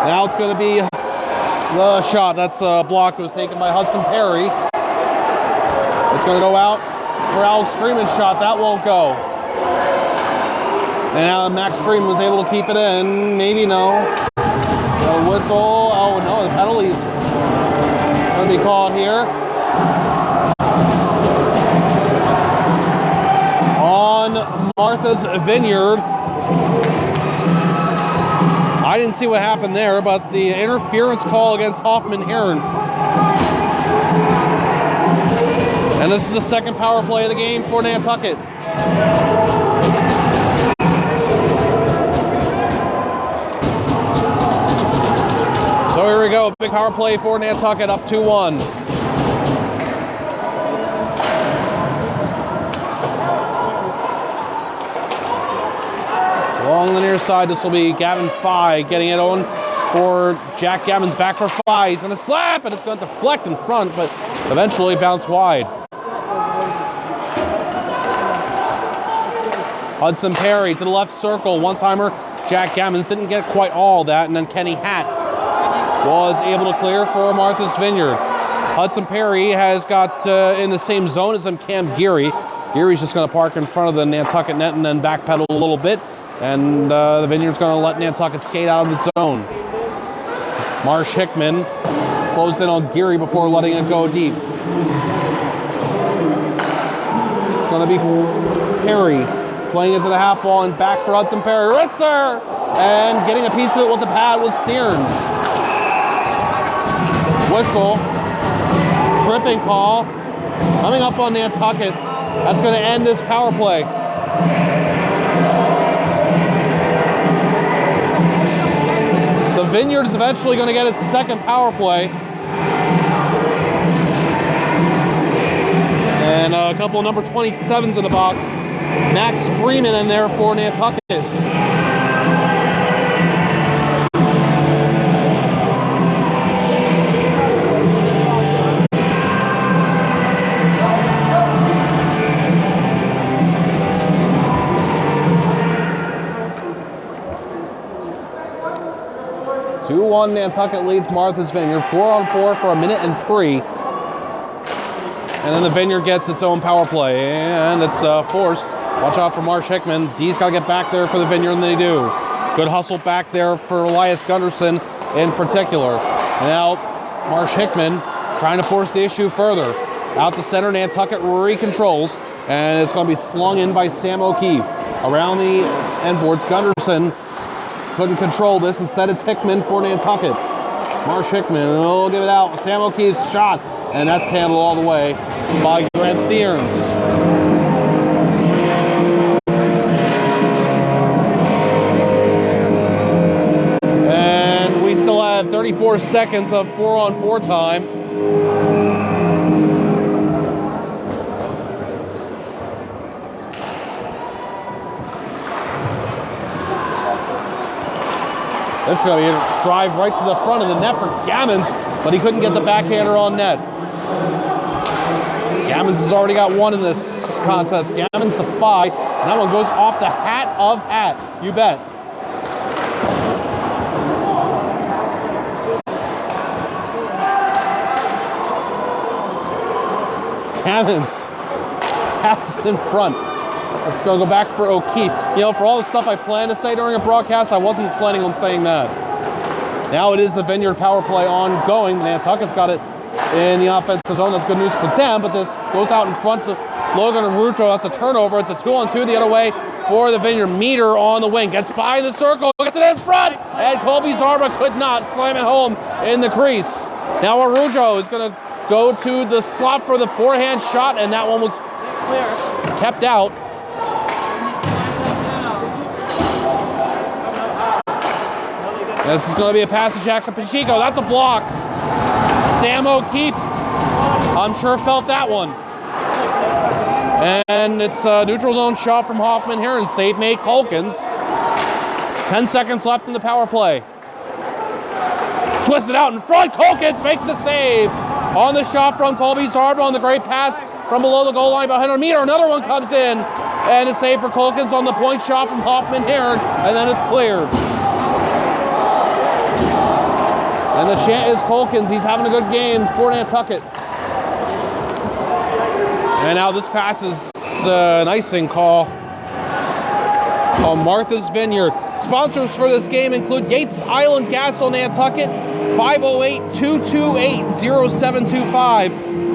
Now it's going to be the shot. That's blocked. It was taken by Hudson Perry. It's going to go out for Alex Freeman's shot. That won't go. And Max Freeman was able to keep it in. Maybe no. A whistle. Oh no, the penalty's going to be called here. On Martha's Vineyard. I didn't see what happened there, but the interference call against Hoffman Heron. And this is the second power play of the game for Nantucket. So here we go, big power play for Nantucket, up 2-1. Along the near side, this will be Gavin Fye getting it on for Jack Gavin's back for Fye. He's going to slap, and it's going to deflect in front, but eventually bounce wide. Hudson Perry to the left circle, one-timer. Jack Gammons didn't get quite all that, and then Kenny Hatt was able to clear for Martha's Vineyard. Hudson Perry has got in the same zone as Cam Geary. Geary's just going to park in front of the Nantucket net and then backpedal a little bit, and the Vineyard's going to let Nantucket skate out of its zone. Marsh Hickman closed in on Geary before letting it go deep. It's going to be Perry playing into the half wall and back for Hudson Perry. Wrister! And getting a piece of it with the pad was Stearns. Whistle. Tripping call. Coming up on Nantucket. That's going to end this power play. The Vineyard is eventually going to get its second power play. And a couple of number 27s in the box. Max Freeman in there for Nantucket. Nantucket leads Martha's Vineyard 4-on-4 for 1:03. And then the Vineyard gets its own power play, and it's forced. Watch out for Marsh Hickman. D's got to get back there for the Vineyard, and they do. Good hustle back there for Elias Gunderson in particular. And now Marsh Hickman trying to force the issue further. Out the center, Nantucket recontrols, and it's going to be slung in by Sam O'Keefe. around the end boards. Gunderson couldn't control this. Instead, it's Hickman for Nantucket. Marsh Hickman will give it out. Sam O'Keefe's shot, and that's handled all the way by Grant Stearns. And we still have 34 seconds of 4-on-4 time. This is going to be a drive right to the front of the net for Gammons, but he couldn't get the backhander on net. Gammons has already got one in this contest. Gammons the 5, and that one goes off the hat of hat. You bet. Gammons passes in front. It's going to go back for O'Keefe. You know, for all the stuff I planned to say during a broadcast, I wasn't planning on saying that. Now it is the Vineyard power play ongoing. Nantucket's got it in the offensive zone. That's good news for them, but this goes out in front to Logan Arujo. That's a turnover. It's a 2-on-2 the other way for the Vineyard. Meter on the wing. Gets by in the circle. Gets it in front. And Colby Zarba could not slam it home in the crease. Now Arujo is going to go to the slot for the forehand shot, and that one was kept out. This is going to be a pass to Jackson Pacheco. That's a block. Sam O'Keefe, I'm sure, felt that one. And it's a neutral zone shot from Hoffman here, and save made Culkins. 10 seconds left in the power play. Twisted out in front. Culkins makes the save on the shot from Colby Zarba on the great pass from below the goal line by 100 meter. Another one comes in, and a save for Culkins on the point shot from Hoffman here, and then it's cleared. And the chant is Culkins. He's having a good game for Nantucket. And now this pass is an icing call on Martha's Vineyard. Sponsors for this game include Yates Island Gas on Nantucket, 508-228-0725,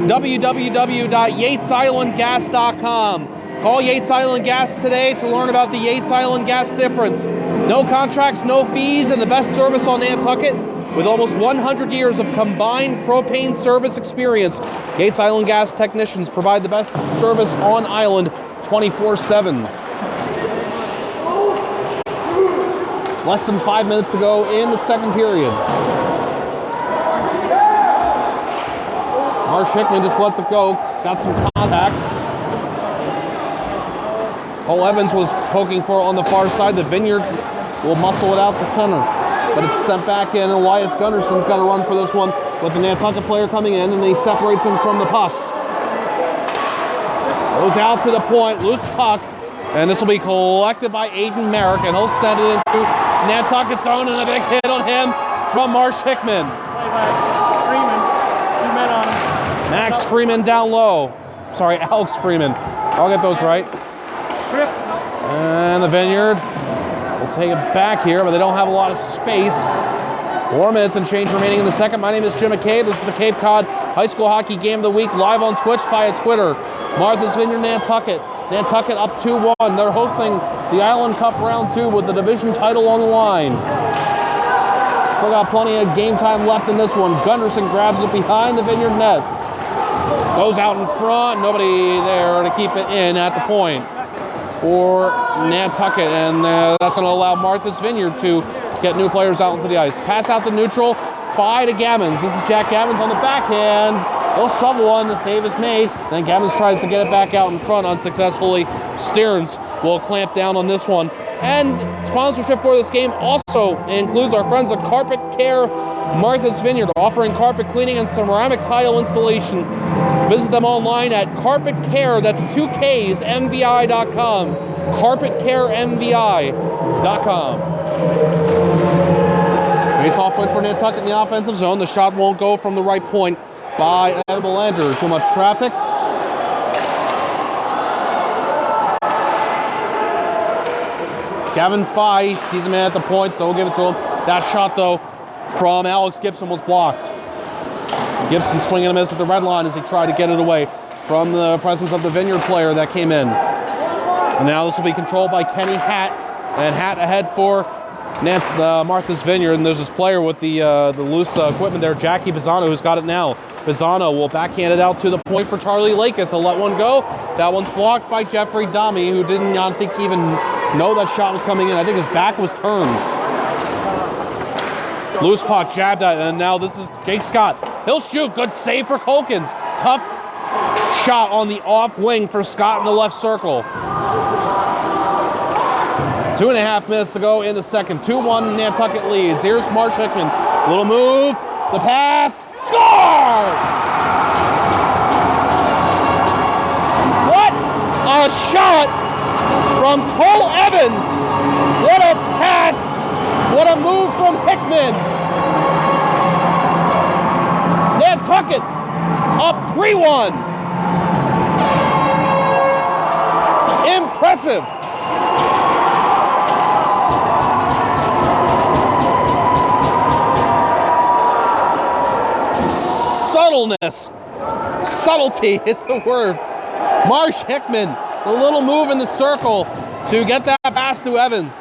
www.yatesislandgas.com. Call Yates Island Gas today to learn about the Yates Island Gas difference. No contracts, no fees, and the best service on Nantucket. With almost 100 years of combined propane service experience, Yates Island Gas technicians provide the best service on island 24/7. Less than 5 minutes to go in the second period. Marsh Hickman just lets it go. Got some contact. Cole Evans was poking for it on the far side. The Vineyard will muscle it out the center. But it's sent back in, and Elias Gunderson's got to run for this one with the Nantucket player coming in, and he separates him from the puck. Goes out to the point, loose puck, and this will be collected by Aiden Merrick, and he'll send it into Nantucket's zone, and a big hit on him from Marsh Hickman. Freeman. 2 men on him. Max Freeman down low. Sorry, Alex Freeman. I'll get those right. Trip. And the Vineyard will take it back here, but they don't have a lot of space. 4 minutes and change remaining in the second. My name is Jim McCabe. This is the Cape Cod High School Hockey Game of the Week, live on Twitch via Twitter. Martha's Vineyard, Nantucket. Nantucket up 2-1. They're hosting the Island Cup Round 2 with the division title on the line. Still got plenty of game time left in this one. Gunderson grabs it behind the Vineyard net. Goes out in front. Nobody there to keep it in at the point for Nantucket, and that's going to allow Martha's Vineyard to get new players out into the ice. Pass out to neutral, 5 to Gammons. This is Jack Gammons on the backhand. He'll shovel one, the save is made. Then Gammons tries to get it back out in front unsuccessfully. Stearns will clamp down on this one. And sponsorship for this game also includes our friends at Carpet Care Martha's Vineyard, offering carpet cleaning and ceramic tile installation. Visit them online at Carpet Care, that's 2Ks, MVI.com. CarpetCareMVI.com. Face off point for Nantucket in the offensive zone. The shot won't go from the right point by Adam Belanger. Too much traffic. Gavin Fye sees him at the point, so we'll give it to him. That shot, though, from Alex Gibson was blocked. Gibson swinging a miss at the red line as he tried to get it away from the presence of the Vineyard player that came in. And now this will be controlled by Kenny Hatt. And Hatt ahead for Martha's Vineyard. And there's this player with the loose equipment there, Jackie Bizzano, who's got it now. Bizzano will backhand it out to the point for Charlie Lakis. He'll let one go. That one's blocked by Jeffrey Domi, who didn't, I don't think, even know that shot was coming in. I think his back was turned. Loose puck jabbed at, and now this is Jake Scott. He'll shoot. Good save for Colkins. Tough shot on the off wing for Scott in the left circle. 2.5 minutes to go in the second. 2-1 Nantucket leads. Here's Marsh Hickman. Little move. The pass. Score! What a shot from Cole Evans. What a pass. What a move from Hickman. Nantucket up 3-1. Impressive. Subtleness. Subtlety is the word. Marsh Hickman, the little move in the circle to get that pass to Evans.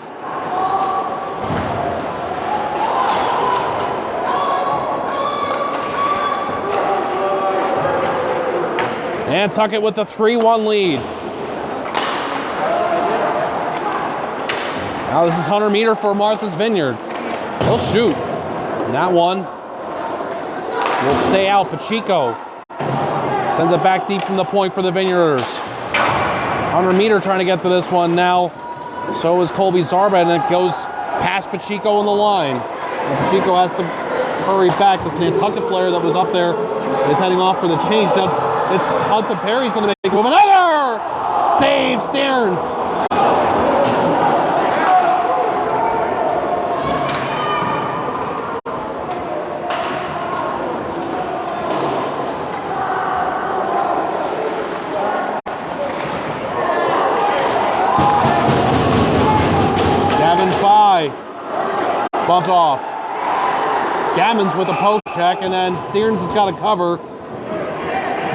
Nantucket with the 3-1 lead. Now this is 100 meter for Martha's Vineyard. He'll shoot. And that one will stay out. Pacheco sends it back deep from the point for the Vineyarders. 100 meter trying to get to this one now. So is Colby Zarba, and it goes past Pacheco in the line. And Pacheco has to hurry back. This Nantucket player that was up there is heading off for the change. Now it's Hudson Perry's going to make a move. Another save, Stearns. Bumped off. Gammons with a poke check, and then Stearns has got a cover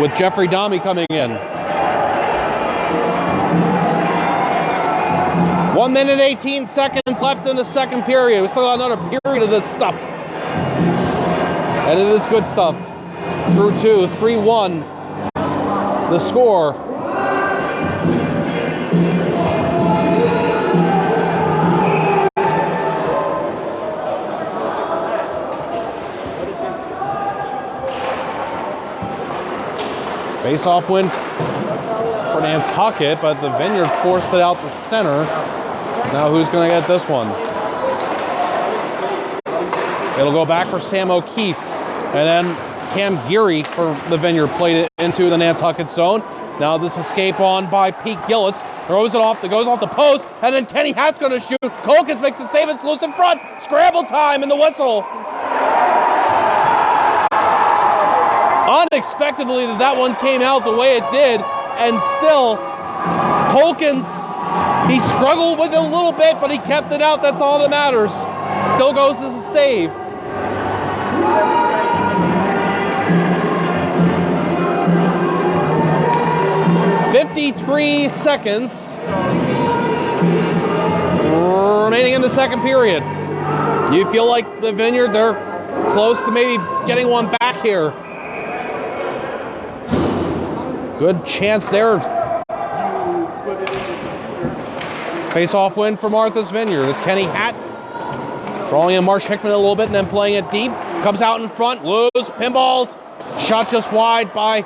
with Jeffrey Domi coming in. 1 minute 18 seconds left in the second period. We still got another period of this stuff. And it is good stuff. Through 2, 3-1. The score. Face-off win for Nantucket, but the Vineyard forced it out the center. Now who's going to get this one? It'll go back for Sam O'Keefe. And then Cam Geary for the Vineyard played it into the Nantucket zone. Now this escape on by Pete Gillis. Throws it off, it goes off the post, and then Kenny Hatt's going to shoot. Colkins makes a save, it's loose in front. Scramble time and the whistle. Unexpectedly that one came out the way it did, and still Colkins, he struggled with it a little bit, but he kept it out. That's all that matters. Still goes as a save. .53 seconds remaining in the second period. You feel like the Vineyard, they're close to maybe getting one back here. Good chance there. Face-off win for Martha's Vineyard. It's Kenny Hatt drawing in Marsh Hickman a little bit and then playing it deep. Comes out in front, loose, pinballs. Shot just wide by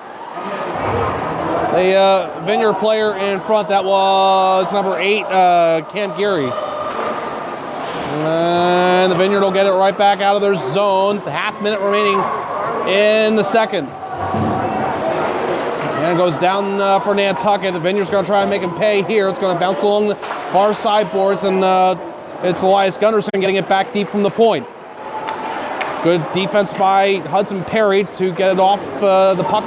the Vineyard player in front. That was number 8, Ken Geary. And the Vineyard will get it right back out of their zone. The half minute remaining in the second. And it goes down for Nantucket. The Vineyard's going to try and make him pay here. It's going to bounce along the far sideboards, and it's Elias Gunderson getting it back deep from the point. Good defense by Hudson Perry to get it off the puck.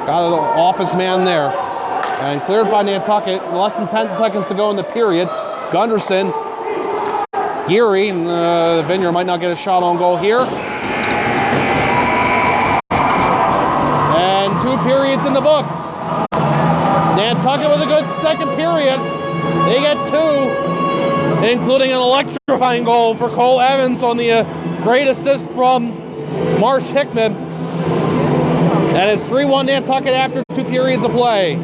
Got it off his man there. And cleared by Nantucket. Less than 10 seconds to go in the period. Gunderson, Geary, and the Vineyard might not get a shot on goal here. And 2 periods in the books. Nantucket with a good second period. They get 2, including an electrifying goal for Cole Evans on the great assist from Marsh Hickman. And it's 3-1 Nantucket after 2 periods of play.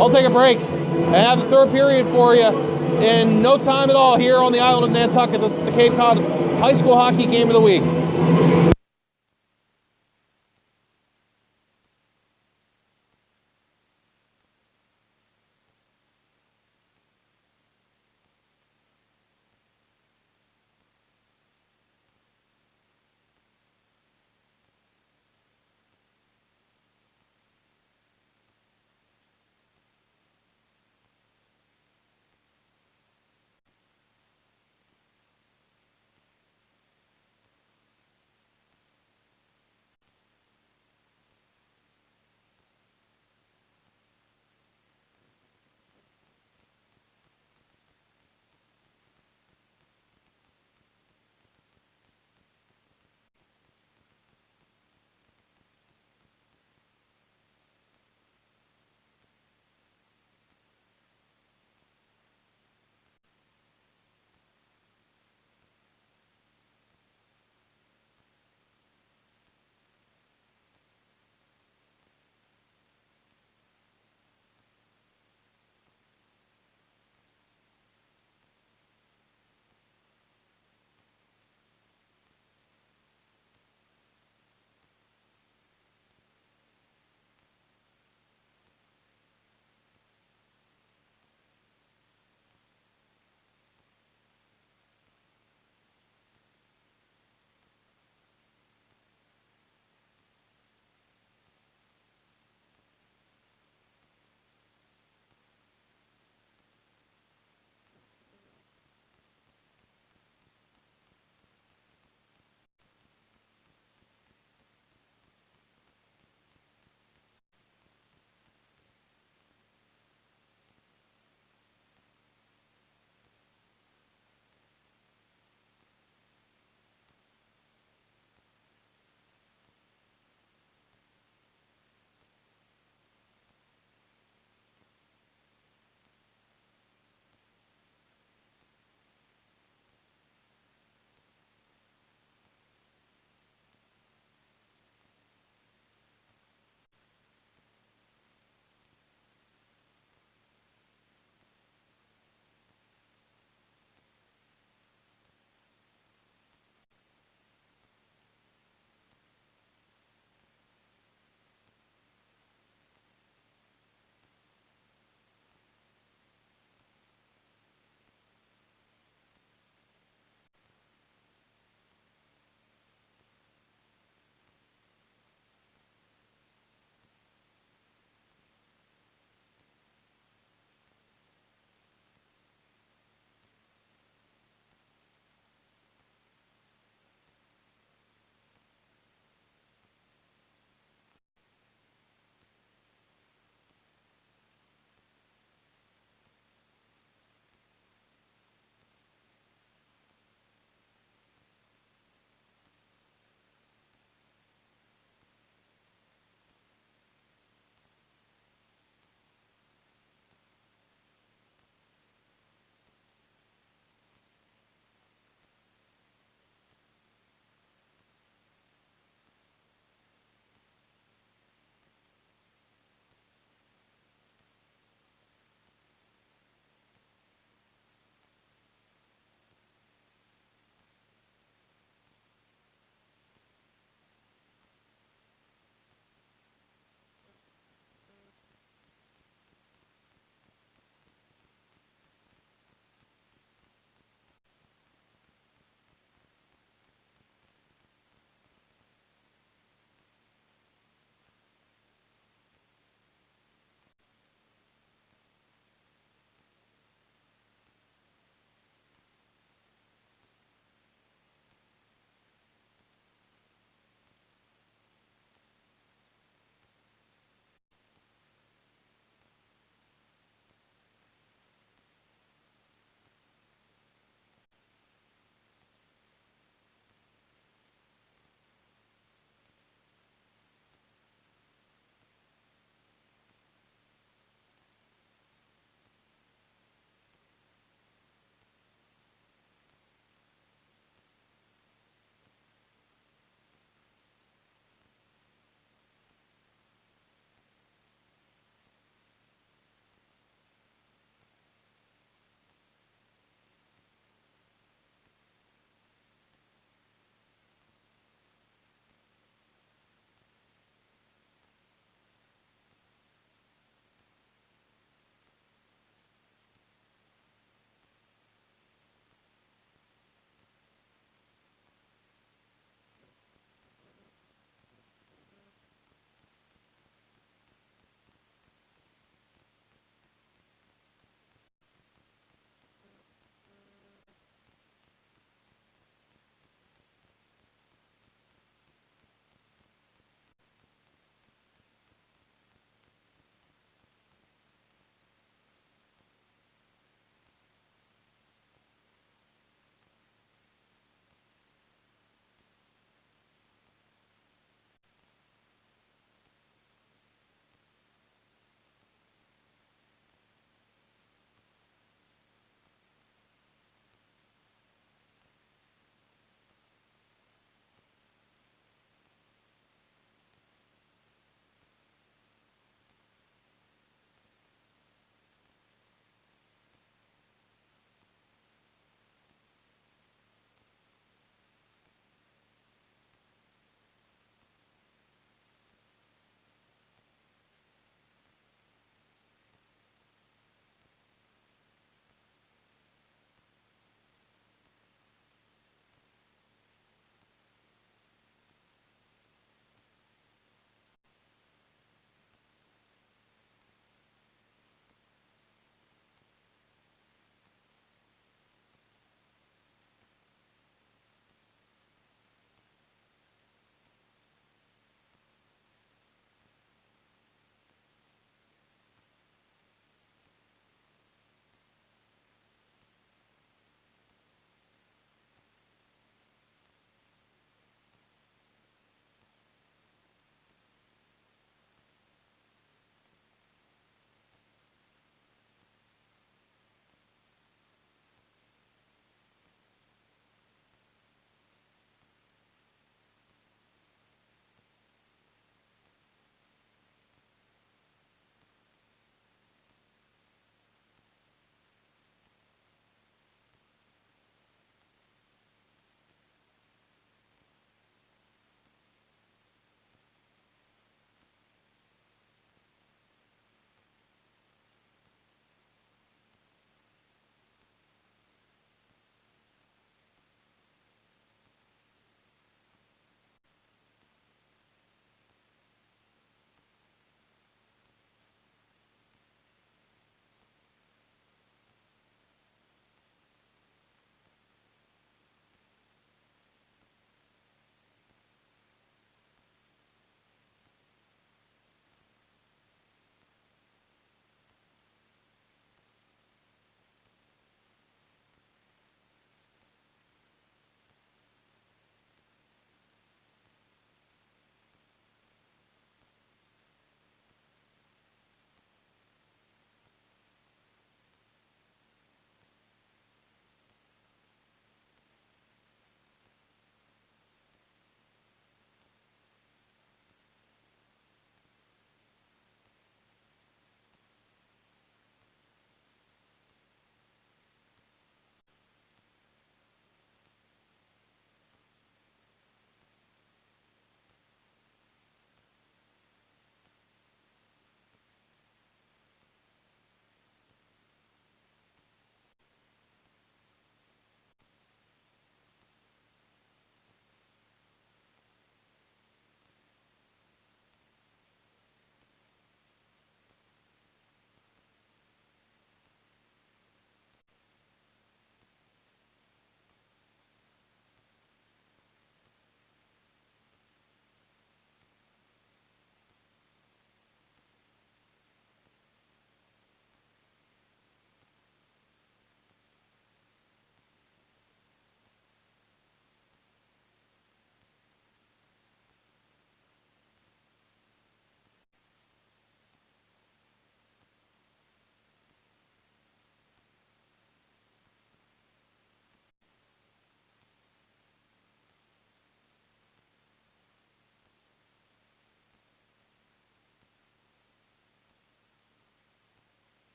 I'll take a break and have the third period for you in no time at all here on the island of Nantucket. This is the Cape Cod High School Hockey Game of the Week.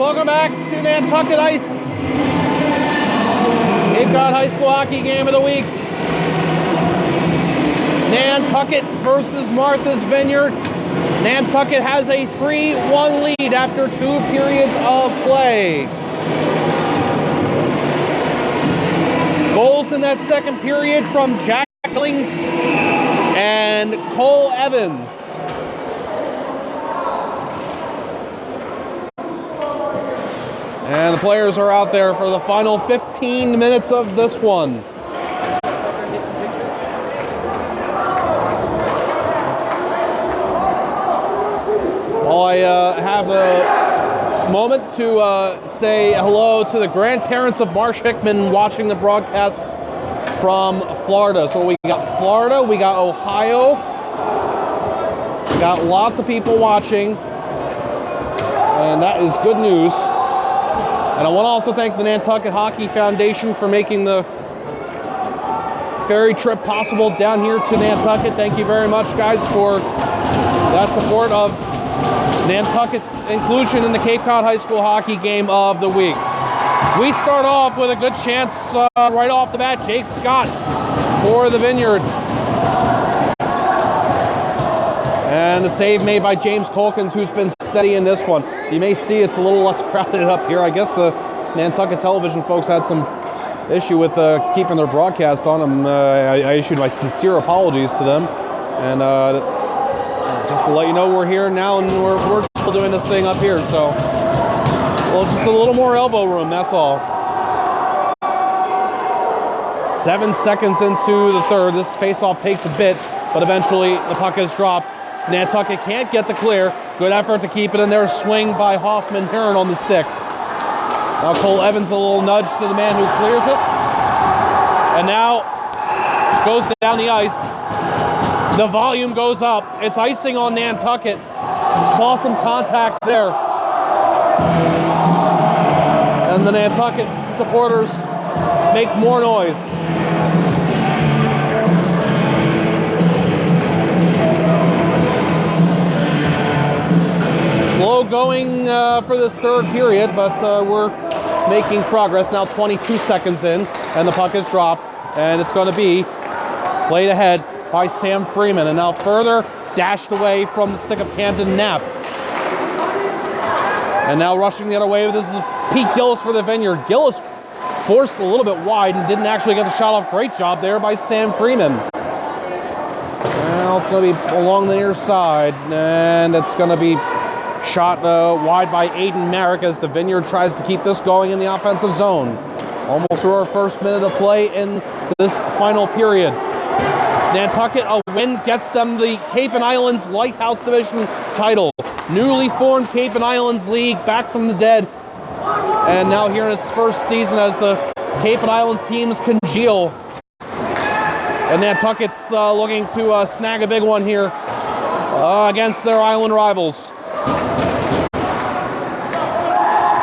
welcome back to Nantucket Ice. Cape Cod High School Hockey Game of the Week. Nantucket versus Martha's Vineyard. Nantucket has a 3-1 lead after 2 periods of play. Goals in that second period from Jack Billings and Cole Evans. And the players are out there for the final 15 minutes of this one. Well, I have a moment to say hello to the grandparents of Marsh Hickman watching the broadcast from Florida. So we got Florida, we got Ohio, we got lots of people watching, and that is good news. And I want to also thank the Nantucket Hockey Foundation for making the ferry trip possible down here to Nantucket. Thank you very much, guys, for that support of Nantucket's inclusion in the Cape Cod High School Hockey Game of the Week. We start off with a good chance right off the bat. Jake Scott for the Vineyard. And the save made by James Colkins, who's been steady in this one. You may see it's a little less crowded up here. I guess the Nantucket television folks had some issue with keeping their broadcast on them. I issued my sincere apologies to them. And just to let you know, we're here now and we're still doing this thing up here. So, well, just a little more elbow room, that's all. 7 seconds into the third. This face-off takes a bit, but eventually the puck is dropped. Nantucket can't get the clear. Good effort to keep it in there. Swing by Hoffman Heron on the stick. Now Cole Evans a little nudge to the man who clears it. And now goes down the ice. The volume goes up. It's icing on Nantucket. Saw some contact there. And the Nantucket supporters make more noise. Slow going for this third period, but we're making progress. Now 22 seconds in, and the puck is dropped, and it's going to be played ahead by Sam Freeman, and now further dashed away from the stick of Camden Knapp. And now rushing the other way, this is Pete Gillis for the Vineyard. Gillis forced a little bit wide and didn't actually get the shot off. Great job there by Sam Freeman. Well, it's going to be along the near side, and it's going to be shot wide by Aiden Merrick as the Vineyard tries to keep this going in the offensive zone. Almost through our first minute of play in this final period. Nantucket, a win gets them the Cape and Islands Lighthouse Division title. Newly formed Cape and Islands League, back from the dead. And now here in its first season as the Cape and Islands teams congeal. And Nantucket's looking to snag a big one here against their island rivals.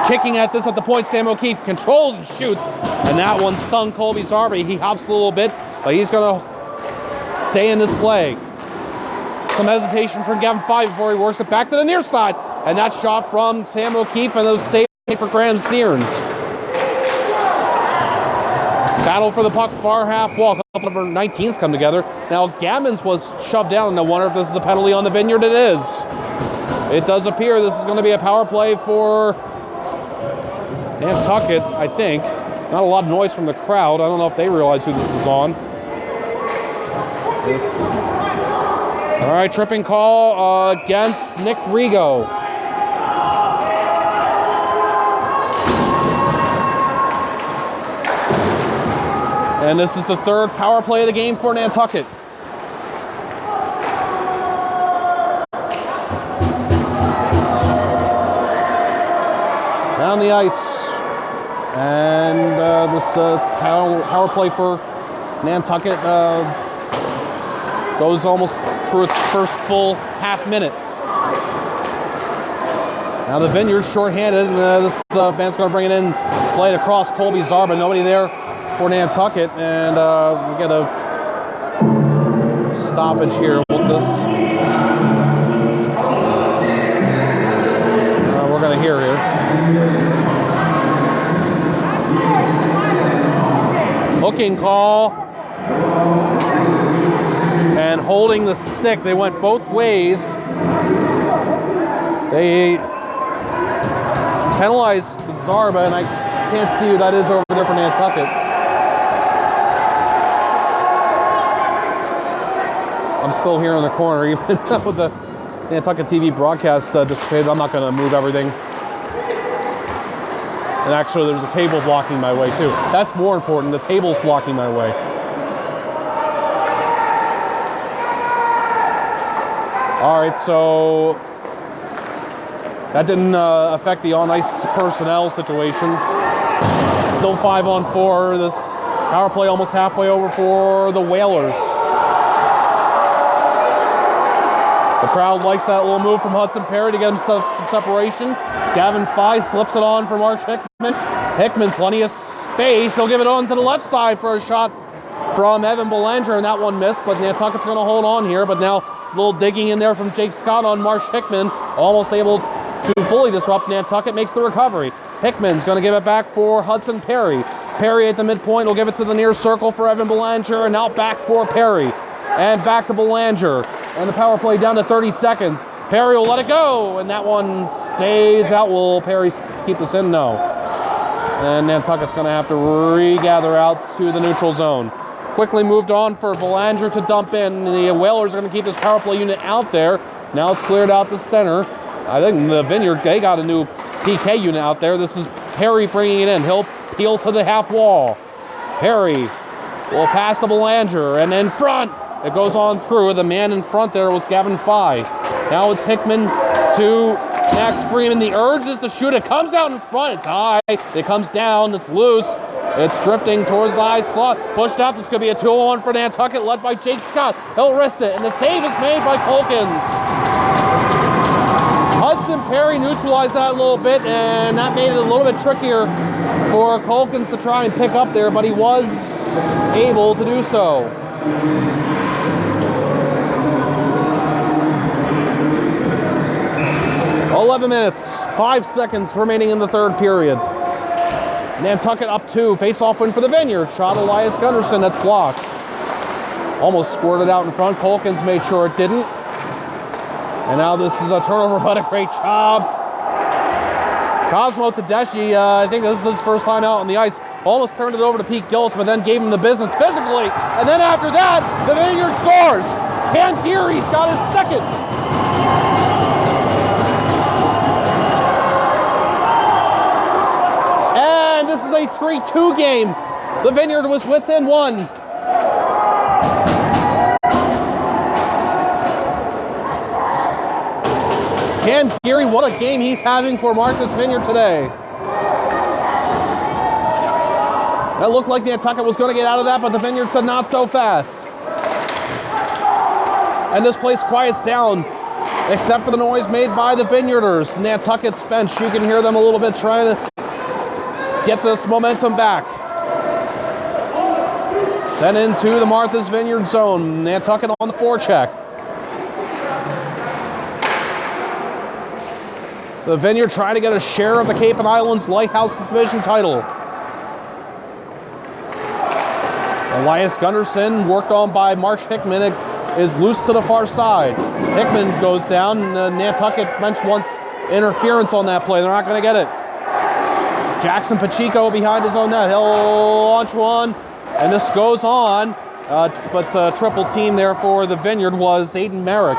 Kicking at this at the point, Sam O'Keefe controls and shoots. And that one stung Colby Zarby. He hops a little bit, but he's going to stay in this play. Some hesitation from Gavin Five before he works it back to the near side. And that shot from Sam O'Keefe and those saves for Graham Stearns. Battle for the puck, far half wall. A couple of our 19s come together. Now Gammons was shoved down, and I wonder if this is a penalty on the Vineyard. It is. It does appear this is going to be a power play for Nantucket, I think. Not a lot of noise from the crowd. I don't know if they realize who this is on. All right, tripping call against Nick Rigo. And this is the third power play of the game for Nantucket. Down the ice. And this power play for Nantucket goes almost through its first full half minute. Now the Vineyard's shorthanded, and this band's going to bring it in, play it across Colby Zarba. Nobody there for Nantucket, and we get a stoppage here. What's this? We're going to hear here. booking call. And holding the stick. They went both ways. They penalized Zarba, and I can't see who that is over there for Nantucket. I'm still here in the corner, even with the Nantucket TV broadcast dissipated. I'm not going to move everything. And actually, there's a table blocking my way, too. That's more important. The table's blocking my way. All right, so that didn't affect the on-ice personnel situation. Still 5-on-4. This power play almost halfway over for the Whalers. The crowd likes that little move from Hudson Perry to get himself some separation. Gavin Fye slips it on for Mark Hickman. Hickman, plenty of space. He'll give it on to the left side for a shot from Evan Belanger, and that one missed, but Nantucket's going to hold on here. But now a little digging in there from Jake Scott on Marsh Hickman, almost able to fully disrupt Nantucket, makes the recovery. Hickman's going to give it back for Hudson Perry. Perry at the midpoint will give it to the near circle for Evan Belanger, and out back for Perry. And back to Belanger. And the power play down to 30 seconds. Perry will let it go, and that one stays out. Will Perry keep this in? No. And Nantucket's going to have to regather out to the neutral zone. Quickly moved on for Belanger to dump in. The Whalers are going to keep this power play unit out there. Now it's cleared out the center. I think the Vineyard, they got a new PK unit out there. This is Perry bringing it in. He'll peel to the half wall. Perry will pass to Belanger, and in front. It goes on through. The man in front there was Gavin Fye. Now it's Hickman to Max Freeman. The urge is to shoot. It comes out in front. It's high. It comes down. It's loose. It's drifting towards the high slot. Pushed out. This could be a 2-on-1 for Nantucket, led by Jake Scott. He'll wrist it, and the save is made by Colkins. Hudson Perry neutralized that a little bit, and that made it a little bit trickier for Colkins to try and pick up there, but he was able to do so. 11 minutes, 5 seconds remaining in the third period. Nantucket up 2, face-off win for the Vineyard. Shot Elias Gunderson, that's blocked. Almost squirted out in front. Colkins made sure it didn't. And now this is a turnover, but a great job. Cosmo Tedeschi, I think this is his first time out on the ice. Almost turned it over to Pete Gillis, but then gave him the business physically. And then after that, the Vineyard scores. Cam Geary's got his second. And this is a 3-2 game. The Vineyard was within one. Cam Geary, what a game he's having for Martha's Vineyard today. That looked like Nantucket was going to get out of that, but the Vineyard said not so fast. And this place quiets down, except for the noise made by the Vineyarders. Nantucket's bench, you can hear them a little bit trying to get this momentum back. Sent into the Martha's Vineyard zone. Nantucket on the forecheck. The Vineyard trying to get a share of the Cape and Islands Lighthouse Division title. Elias Gunderson, worked on by Marsh Hickman, is loose to the far side. Hickman goes down. Nantucket bench wants interference on that play. They're not going to get it. Jackson Pacheco behind his own net. He'll launch one, and this goes on. But triple team there for the Vineyard was Aiden Merrick.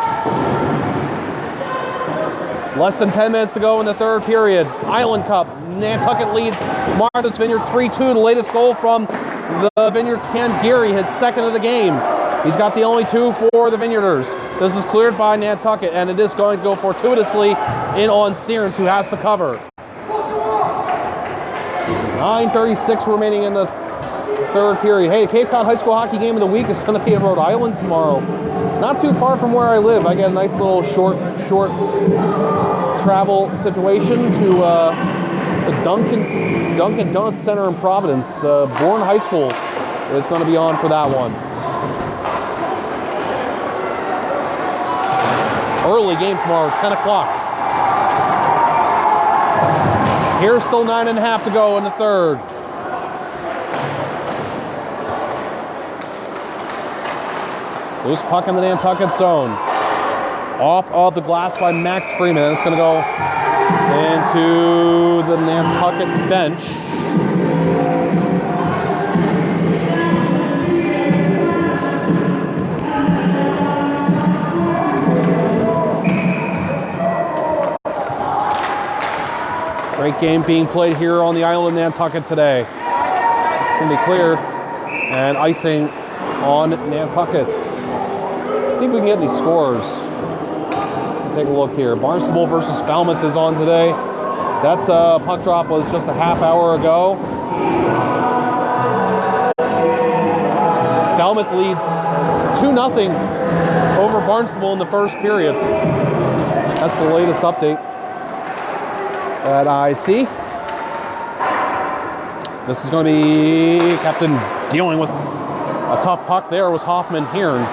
Less than 10 minutes to go in the third period. Island Cup. Nantucket leads Martha's Vineyard 3-2. The latest goal from the Vineyard's Cam Geary, his second of the game. He's got the only 2 for the Vineyarders. This is cleared by Nantucket, and it is going to go fortuitously in on Stearns, who has the cover. 9:36 remaining in the third period. Hey, Cape Cod High School Hockey Game of the Week is going to be in Rhode Island tomorrow. Not too far from where I live. I get a nice little short travel situation to the Dunkin' Donuts Center in Providence. Bourne High School is going to be on for that one. Early game tomorrow, 10 o'clock. Here's still 9.5 to go in the third. Loose puck in the Nantucket zone. Off of the glass by Max Freeman. It's going to go into the Nantucket bench. Great game being played here on the island of Nantucket today. It's going to be cleared and icing on Nantucket. See if we can get any scores. Take a look here. Barnstable versus Falmouth is on today. That puck drop was just a half hour ago. Falmouth leads 2-0 over Barnstable in the first period. That's the latest update that I see. This is going to be Captain dealing with a tough puck there was Hoffman Hearn.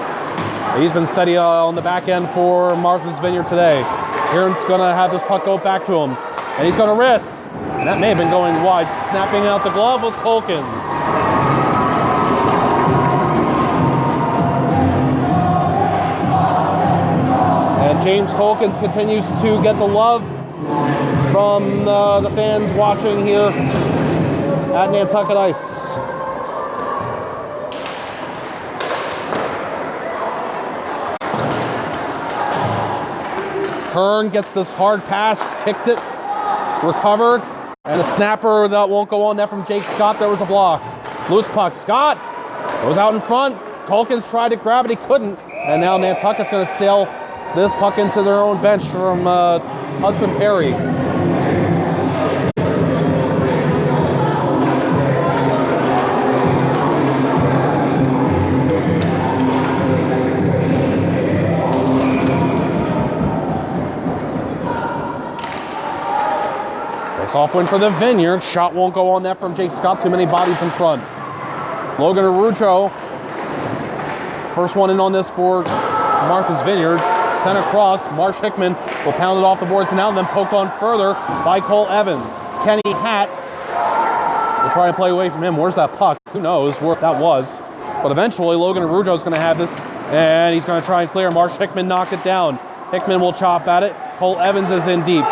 He's been steady on the back end for Martha's Vineyard today. Hearn's going to have this puck go back to him. And he's going to wrist. And that may have been going wide. Snapping out the glove was Colkins. And James Colkins continues to get the love from the fans watching here at Nantucket Ice. Hearn gets this hard pass, kicked it, recovered, and a snapper that won't go on net from Jake Scott. There was a block. Loose puck. Scott goes out in front. Colkins tried to grab it, he couldn't. And now Nantucket's going to sail this puck into their own bench from Hudson Perry. Off win for the Vineyard. Shot won't go on net from Jake Scott. Too many bodies in front. Logan Arujo. First one in on this for Martha's Vineyard. Sent across. Marsh Hickman will pound it off the boards now and then poked on further by Cole Evans. Kenny Hatt will try and play away from him. Where's that puck? Who knows where that was. But eventually Logan Arujo is going to have this and he's going to try and clear. Marsh Hickman knocked it down. Hickman will chop at it. Cole Evans is in deep.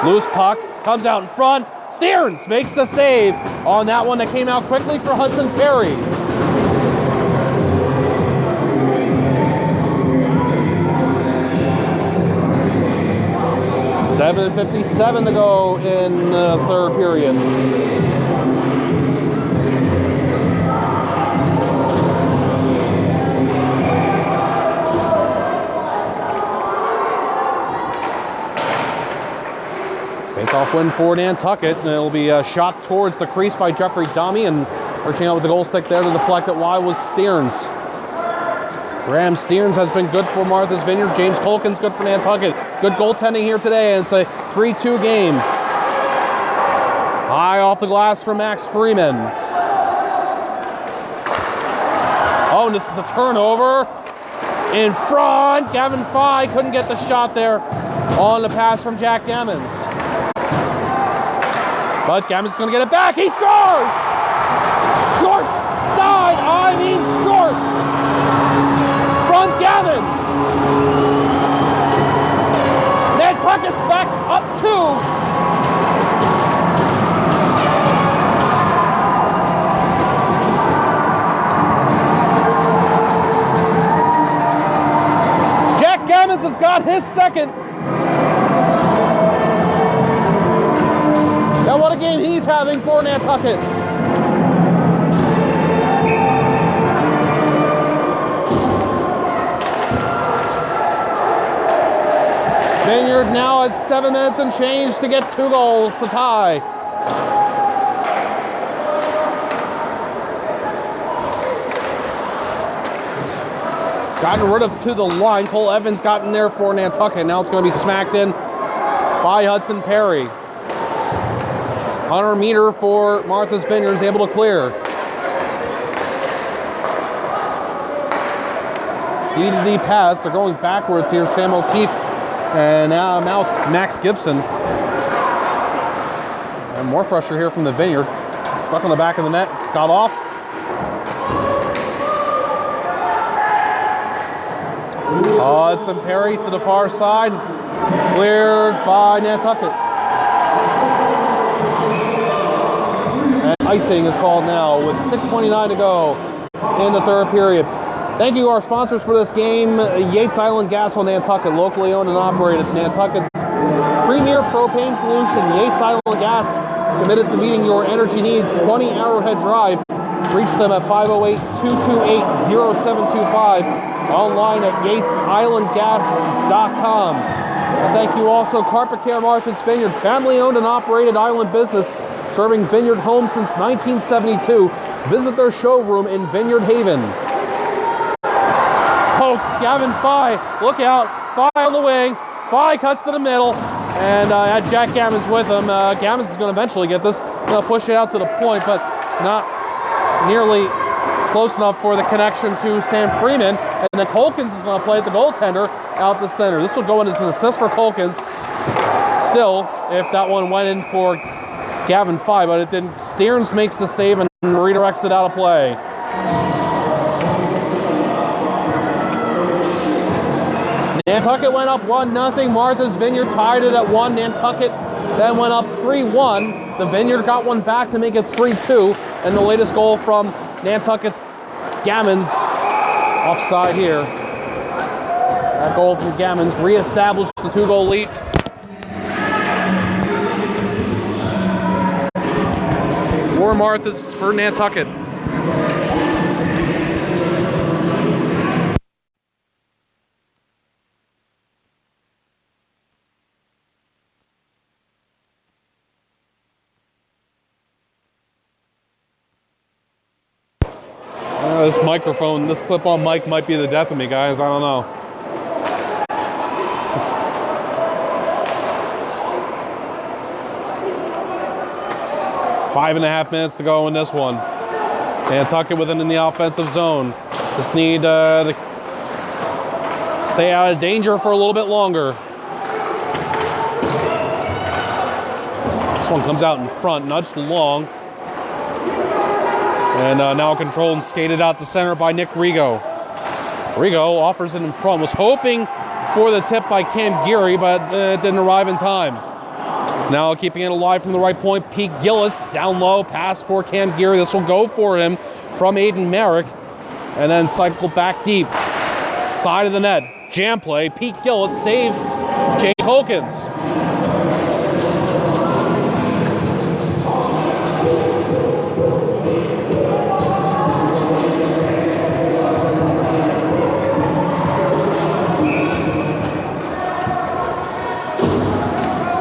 Loose puck. Comes out in front. Stearns makes the save on that one that came out quickly for Hudson Perry. .7:57 to go in the third period. Face-off win for Nantucket, and it'll be a shot towards the crease by Jeffrey Dommey, and reaching out with the goal stick there to deflect it wide was Stearns. Graham Stearns has been good for Martha's Vineyard. James Colkins good for Nantucket. Good goaltending here today, and it's a 3-2 game. High off the glass from Max Freeman. Oh, and this is a turnover. In front, Gavin Fye couldn't get the shot there on the pass from Jack Gammons. But Gammons is going to get it back. He scores! Short side, short. Front Gammons. Nantucket's back up 2. Jack Gammons has got his second. And what a game he's having for Nantucket. Vineyard now at 7 minutes and change to get 2 goals to tie. Gotten rid of to the line. Cole Evans got in there for Nantucket. Now it's going to be smacked in by Hudson Perry. 100 meter for Martha's Vineyard is able to clear. D-to-D pass. They're going backwards here. Sam O'Keefe and now Max Gibson. And more pressure here from the Vineyard. Stuck on the back of the net. Got off. Hudson Perry to the far side. Cleared by Nantucket. And icing is called now with 6:29 to go in the third period. Thank you to our sponsors for this game. Yates Island Gas on Nantucket, locally owned and operated. Nantucket's premier propane solution. Yates Island Gas, committed to meeting your energy needs. 20 Arrowhead Drive. Reach them at 508-228-0725. Online at yatesislandgas.com. And thank you also Carpet Care Martha's Vineyard, family owned and operated island business, serving Vineyard homes since 1972. Visit their showroom in Vineyard Haven. Poke, Gavin Fye, look out, Fye on the wing, Fye cuts to the middle, and had Jack Gammons with him. Gammons is going to eventually get this. They'll push it out to the point, but not nearly close enough for the connection to Sam Freeman. And then Colkins is going to play at the goaltender out the center. This will go in as an assist for Colkins. Still, if that one went in for Gavin Fye, but it didn't. Stearns makes the save and redirects it out of play. Nantucket went up 1-0. Martha's Vineyard tied it at 1. Nantucket then went up 3-1. The Vineyard got one back to make it 3-2. And the latest goal from Nantucket's Gammons, offside here. That goal from Gammons reestablished the 2-goal lead. For Martha's, for Nantucket. This microphone, this clip-on mic might be the death of me, guys. I don't know. Five and a half minutes to go in this one. Nantucket within in the offensive zone. Just need to stay out of danger for a little bit longer. This one comes out in front, nudged along. And now controlled and skated out the center by Nick Rigo. Rigo offers it in front. Was hoping for the tip by Cam Geary, but it didn't arrive in time. Now keeping it alive from the right point, Pete Gillis down low, pass for Cam Geary. This will go for him from Aiden Merrick. And then cycle back deep. Side of the net, jam play. Pete Gillis save Jake Holkins.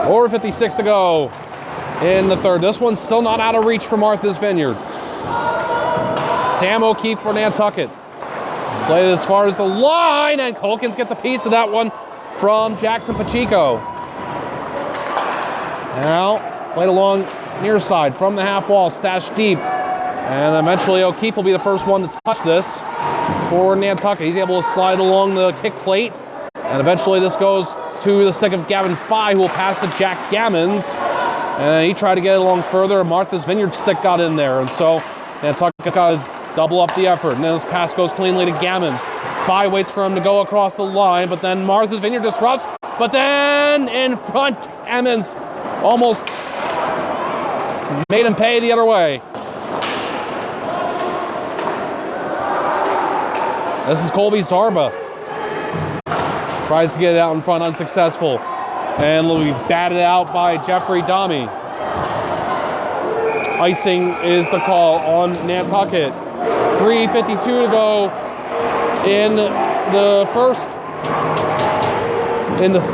Over 56 to go in the third. This one's still not out of reach for Martha's Vineyard. Sam O'Keefe for Nantucket. Played as far as the line, and Colkins gets a piece of that one from Jackson Pacheco. Now, played along near side from the half wall, stashed deep. And eventually O'Keefe will be the first one to touch this for Nantucket. He's able to slide along the kick plate. And eventually this goes to the stick of Gavin Fye, who will pass to Jack Gammons. And he tried to get it along further, and Martha's Vineyard stick got in there. And so Nantucket got to double up the effort. And then this pass goes cleanly to Gammons. Fye waits for him to go across the line, but then Martha's Vineyard disrupts. But then in front, Gammons almost made him pay the other way. This is Colby Zarba. Tries to get it out in front, unsuccessful. And will be batted out by Jeffrey Dami. Icing is the call on Nantucket. 3:52 to go in the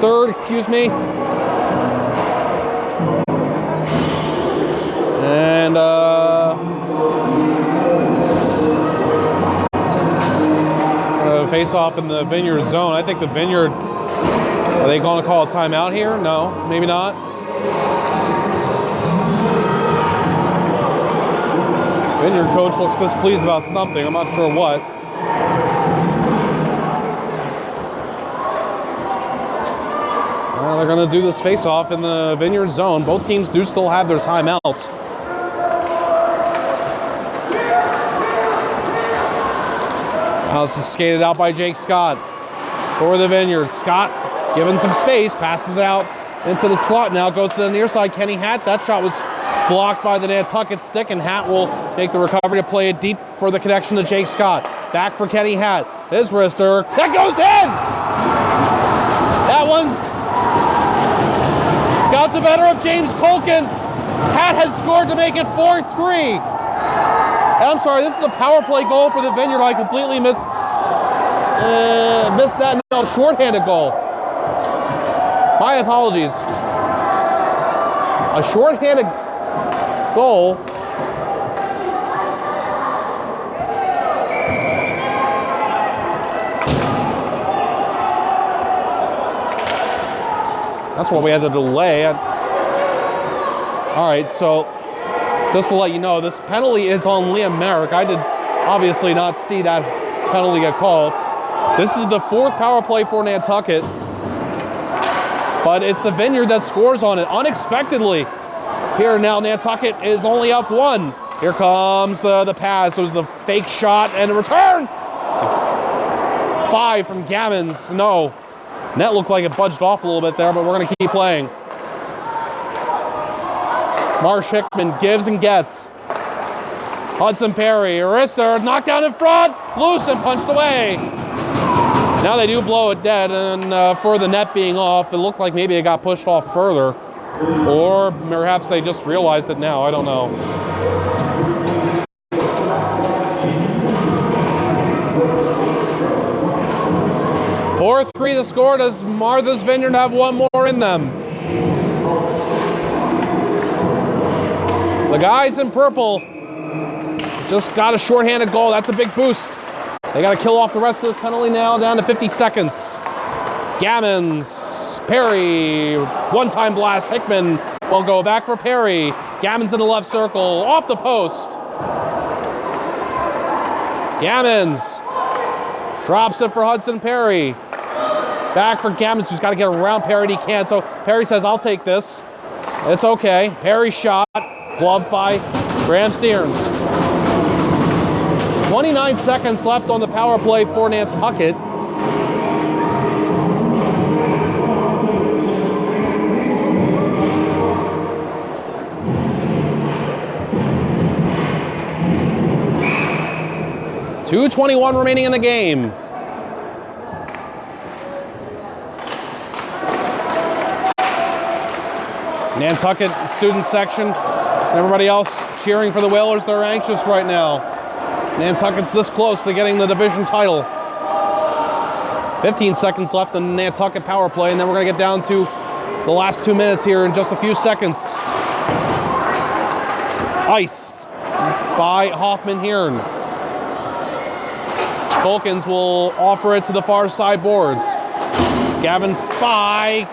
third, excuse me. And face off in the Vineyard zone. I think the Vineyard, are they going to call a timeout here? No, maybe not. Vineyard coach looks displeased about something. I'm not sure what. Well, they're going to do this face off in the Vineyard zone. Both teams do still have their timeouts. Now this is skated out by Jake Scott. for the Vineyard. Scott given some space, passes out into the slot now, goes to the near side. Kenny Hatt, that shot was blocked by the Nantucket stick, and Hatt will make the recovery to play it deep for the connection to Jake Scott. Back for Kenny Hatt. His wrister. That goes in! That one got the better of James Colkins. Hatt has scored to make it 4-3. I'm sorry, this is a power play goal for the Vineyard. I completely missed that. No, shorthanded goal. My apologies. A shorthanded goal. That's why we had the delay. All right, so just to let you know, this penalty is on Liam Merrick. I did obviously not see that penalty get called. This is the 4th power play for Nantucket, but it's the Vineyard that scores on it unexpectedly. Here now, Nantucket is only up 1. Here comes the pass. It was the fake shot and a return. 5 from Gammons. No, net looked like it budged off a little bit there, but we're going to keep playing. Marsh Hickman gives and gets. Hudson Perry, wrister, knocked down in front, loose and punched away. Now they do blow it dead, and for the net being off, it looked like maybe it got pushed off further. Or perhaps they just realized it now, I don't know. Fourth 3 the score. Does Martha's Vineyard have one more in them? The guys in purple just got a shorthanded goal. That's a big boost. They got to kill off the rest of this penalty now, down to 50 seconds. Gammons, Perry, one-time blast. Hickman will go back for Perry. Gammons in the left circle, off the post. Gammons drops it for Hudson Perry. Back for Gammons, who's got to get around Perry, and he can't. So Perry says, I'll take this. It's okay. Perry shot, gloved by Graham Stearns. 29 seconds left on the power play for Nantucket. .2:21 remaining in the game. Nantucket student section, everybody else cheering for the Whalers. They're anxious right now. Nantucket's this close to getting the division title. 15 seconds left in the Nantucket power play, and then we're going to get down to the last 2 minutes here in just a few seconds. Iced by Hoffman Hearn. Colkins will offer it to the far side boards. Gavin Fye.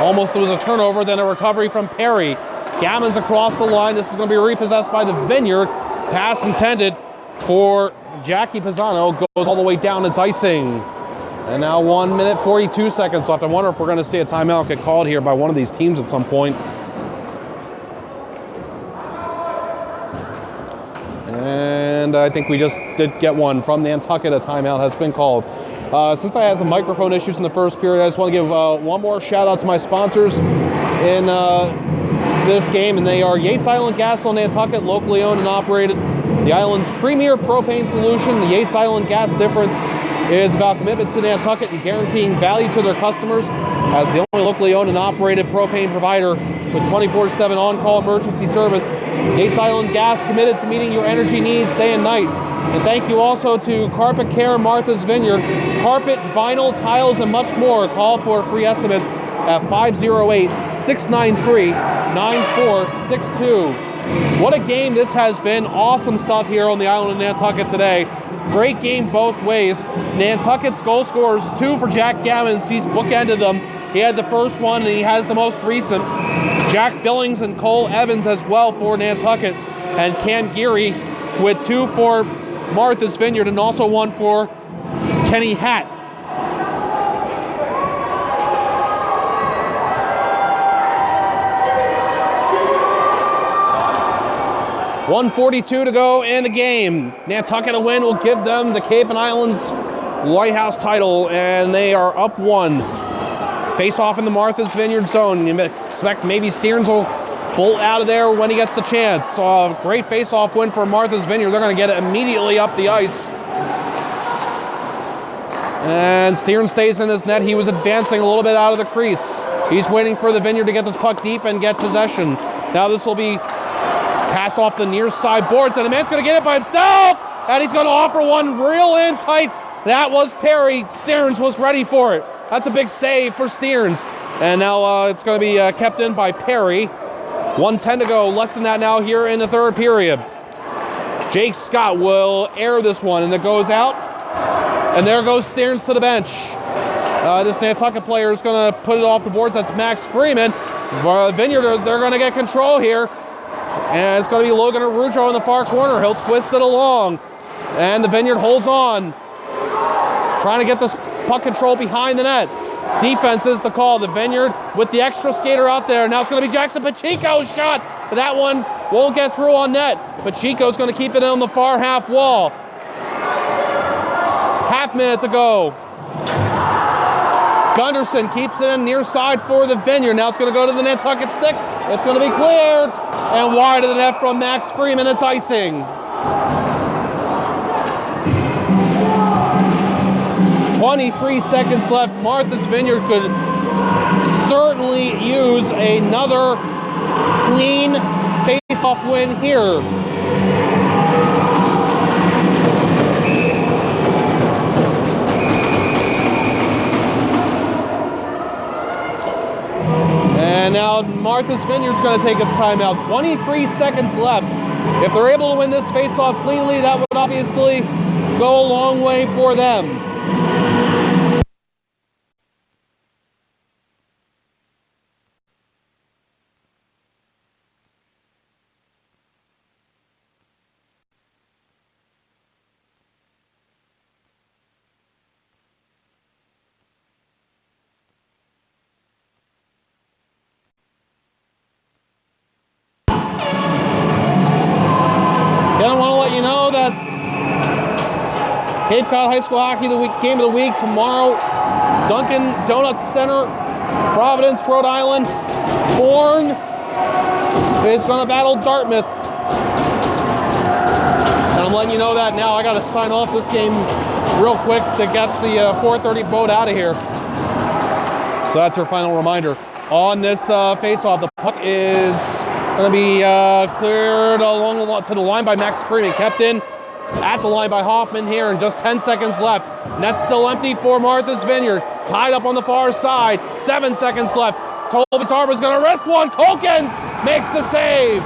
Almost was a turnover, then a recovery from Perry. Gammons across the line. This is going to be repossessed by the Vineyard. Pass intended for Jackie Pisano. Goes all the way down. It's icing. And now 1 minute 42 seconds left. I wonder if we're going to see a timeout get called here by one of these teams at some point. And I think we just did get one from Nantucket. A timeout has been called. Since I had some microphone issues in the first period, I just want to give one more shout out to my sponsors in this game, and they are Yates Island Gas on Nantucket, locally owned and operated. The island's premier propane solution. The Yates Island Gas difference is about commitment to Nantucket and guaranteeing value to their customers as the only locally owned and operated propane provider with 24/7 on-call emergency service. Yates Island Gas committed to meeting your energy needs day and night. And thank you also to Carpet Care Martha's Vineyard. Carpet, vinyl, tiles, and much more. Call for free estimates at 508-693-9462. What a game this has been. Awesome stuff here on the island of Nantucket today. Great game both ways. Nantucket's goal scorers, 2 for Jack Gammons. He's bookended them. He had the first one, and he has the most recent. Jack Billings and Cole Evans as well for Nantucket. And Cam Geary with 2 for Martha's Vineyard, and also 1 for Kenny Hatt. .142 to go in the game. Nantucket a win will give them the Cape and Islands Lighthouse title, and they are up 1. Face off in the Martha's Vineyard zone. You expect maybe Stearns will bolt out of there when he gets the chance. So great face-off win for Martha's Vineyard. They're going to get it immediately up the ice. And Stearns stays in his net. He was advancing a little bit out of the crease. He's waiting for the Vineyard to get this puck deep and get possession. Now this will be passed off the near side boards, and the man's going to get it by himself, and he's going to offer one real in tight. That was Perry. Stearns was ready for it. That's a big save for Stearns. And now it's going to be kept in by Perry. 1:10 to go. Less than that now here in the third period. Jake Scott will air this one, and it goes out. And there goes Stearns to the bench. This Nantucket player is going to put it off the boards. That's Max Freeman. Vineyard, they're going to get control here. And it's going to be Logan Arujo in the far corner. He'll twist it along. And the Vineyard holds on. Trying to get this puck control behind the net. Defense is the call. The Vineyard with the extra skater out there. Now it's going to be Jackson Pacheco's shot. But that one won't get through on net. Pacheco's going to keep it on the far half wall. Half minute to go. Gunderson keeps it in near side for the Vineyard. Now it's going to go to the Nantucket stick. It's going to be cleared. And wide of the net from Max Freeman. It's icing. 23 seconds left. Martha's Vineyard could certainly use another clean face-off win here. And now Martha's Vineyard's going to take its timeout. 23 seconds left. If they're able to win this face-off cleanly, that would obviously go a long way for them. Cape Cod High School Hockey Game of the Week tomorrow. Dunkin' Donuts Center, Providence, Rhode Island. Bourne is going to battle Dartmouth. And I'm letting you know that now. I got to sign off this game real quick to get the 4:30 boat out of here. So that's your final reminder. On this face-off, the puck is going to be cleared along to the line by Max Freeman. Kept in at the line by Hoffman here, and just 10 seconds left. Net's still empty for Martha's Vineyard. Tied up on the far side. 7 seconds left. Colby Sarver's going to wrist one. Colkins makes the save.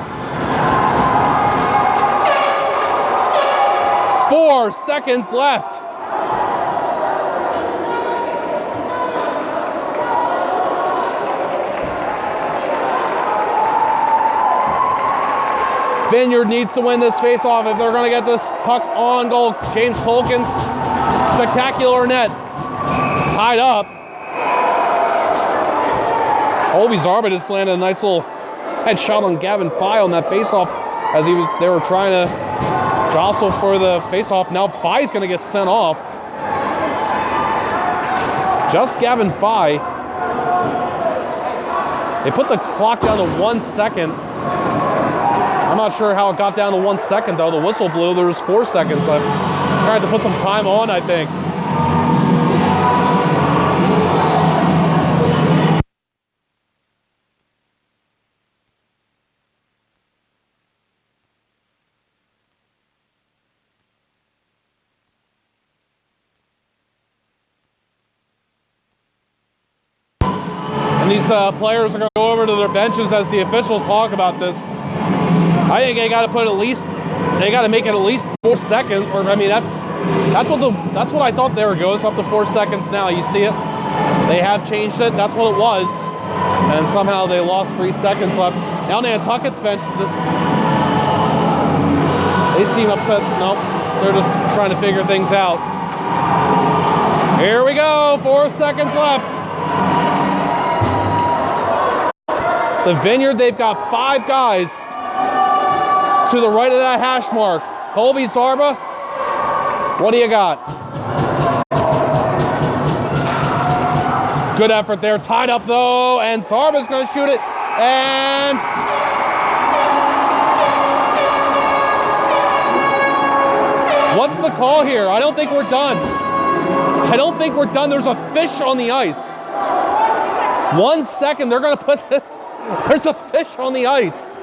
4 seconds left. Vineyard needs to win this face-off if they're going to get this puck on goal. James Colkins, spectacular net. Tied up. Colby Zarba just landed a nice little headshot on Gavin Fye on that face-off as they were trying to jostle for the face-off. Now Fye's going to get sent off. Just Gavin Fye. They put the clock down to 1 second. I'm not sure how it got down to 1 second, though. The whistle blew. There was 4 seconds left. I had to put some time on, I think. And these players are going to go over to their benches as the officials talk about this. I think they got to make it at least 4 seconds. Or I mean, that's what I thought they were going. It's up to 4 seconds now. You see it? They have changed it. That's what it was, and somehow they lost 3 seconds left. Now Nantucket's bench. They seem upset. Nope, they're just trying to figure things out. Here we go. 4 seconds left. The Vineyard, they've got 5 guys to the right of that hash mark. Colby Zarba, what do you got? Good effort there. Tied up though, and Sarba's going to shoot it. And what's the call here? I don't think we're done. I don't think we're done. There's a fish on the ice. 1 second, they're going to put this. There's a fish on the ice.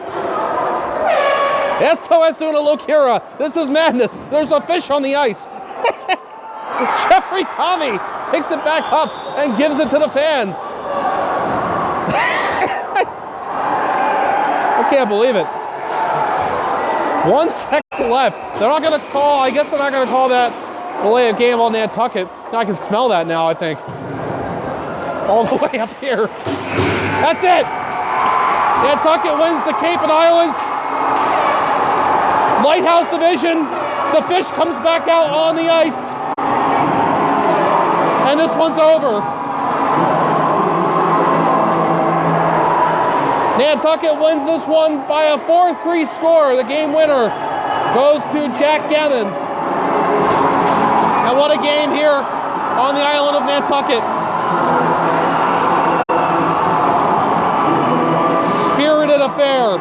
Esto es una locura. This is madness. There's a fish on the ice. Jeffrey Tommy picks it back up and gives it to the fans. I can't believe it. 1 second left. They're not going to call, I guess they're not going to call that delay of game on Nantucket. I can smell that now, I think. All the way up here. That's it. Nantucket wins the Cape and Islands Lighthouse Division. The fish comes back out on the ice. And this one's over. Nantucket wins this one by a 4-3 score. The game winner goes to Jack Gammons. And what a game here on the island of Nantucket. Spirited affair.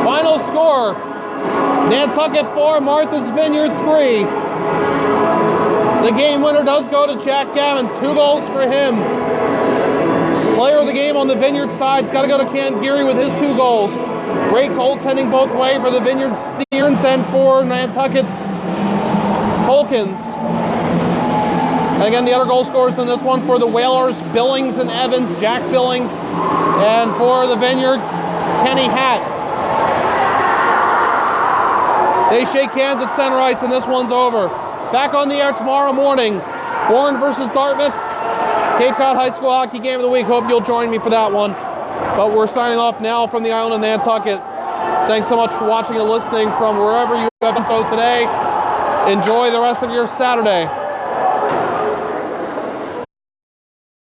Final score, Nantucket 4, Martha's Vineyard 3. The game winner does go to Jack Gammons. 2 goals for him. Player of the game on the Vineyard side's got to go to Ken Geary with his 2 goals. Great goaltending both way for the Vineyard Stearns and for Nantucket's Holkins. And again, the other goal scorers in this one for the Whalers, Billings and Evans, Jack Billings. And for the Vineyard, Kenny Hatt. They shake hands at center ice, and this one's over. Back on the air tomorrow morning. Warren versus Dartmouth. Cape Cod High School Hockey Game of the Week. Hope you'll join me for that one. But we're signing off now from the island of Nantucket. Thanks so much for watching and listening from wherever you have been so today. Enjoy the rest of your Saturday.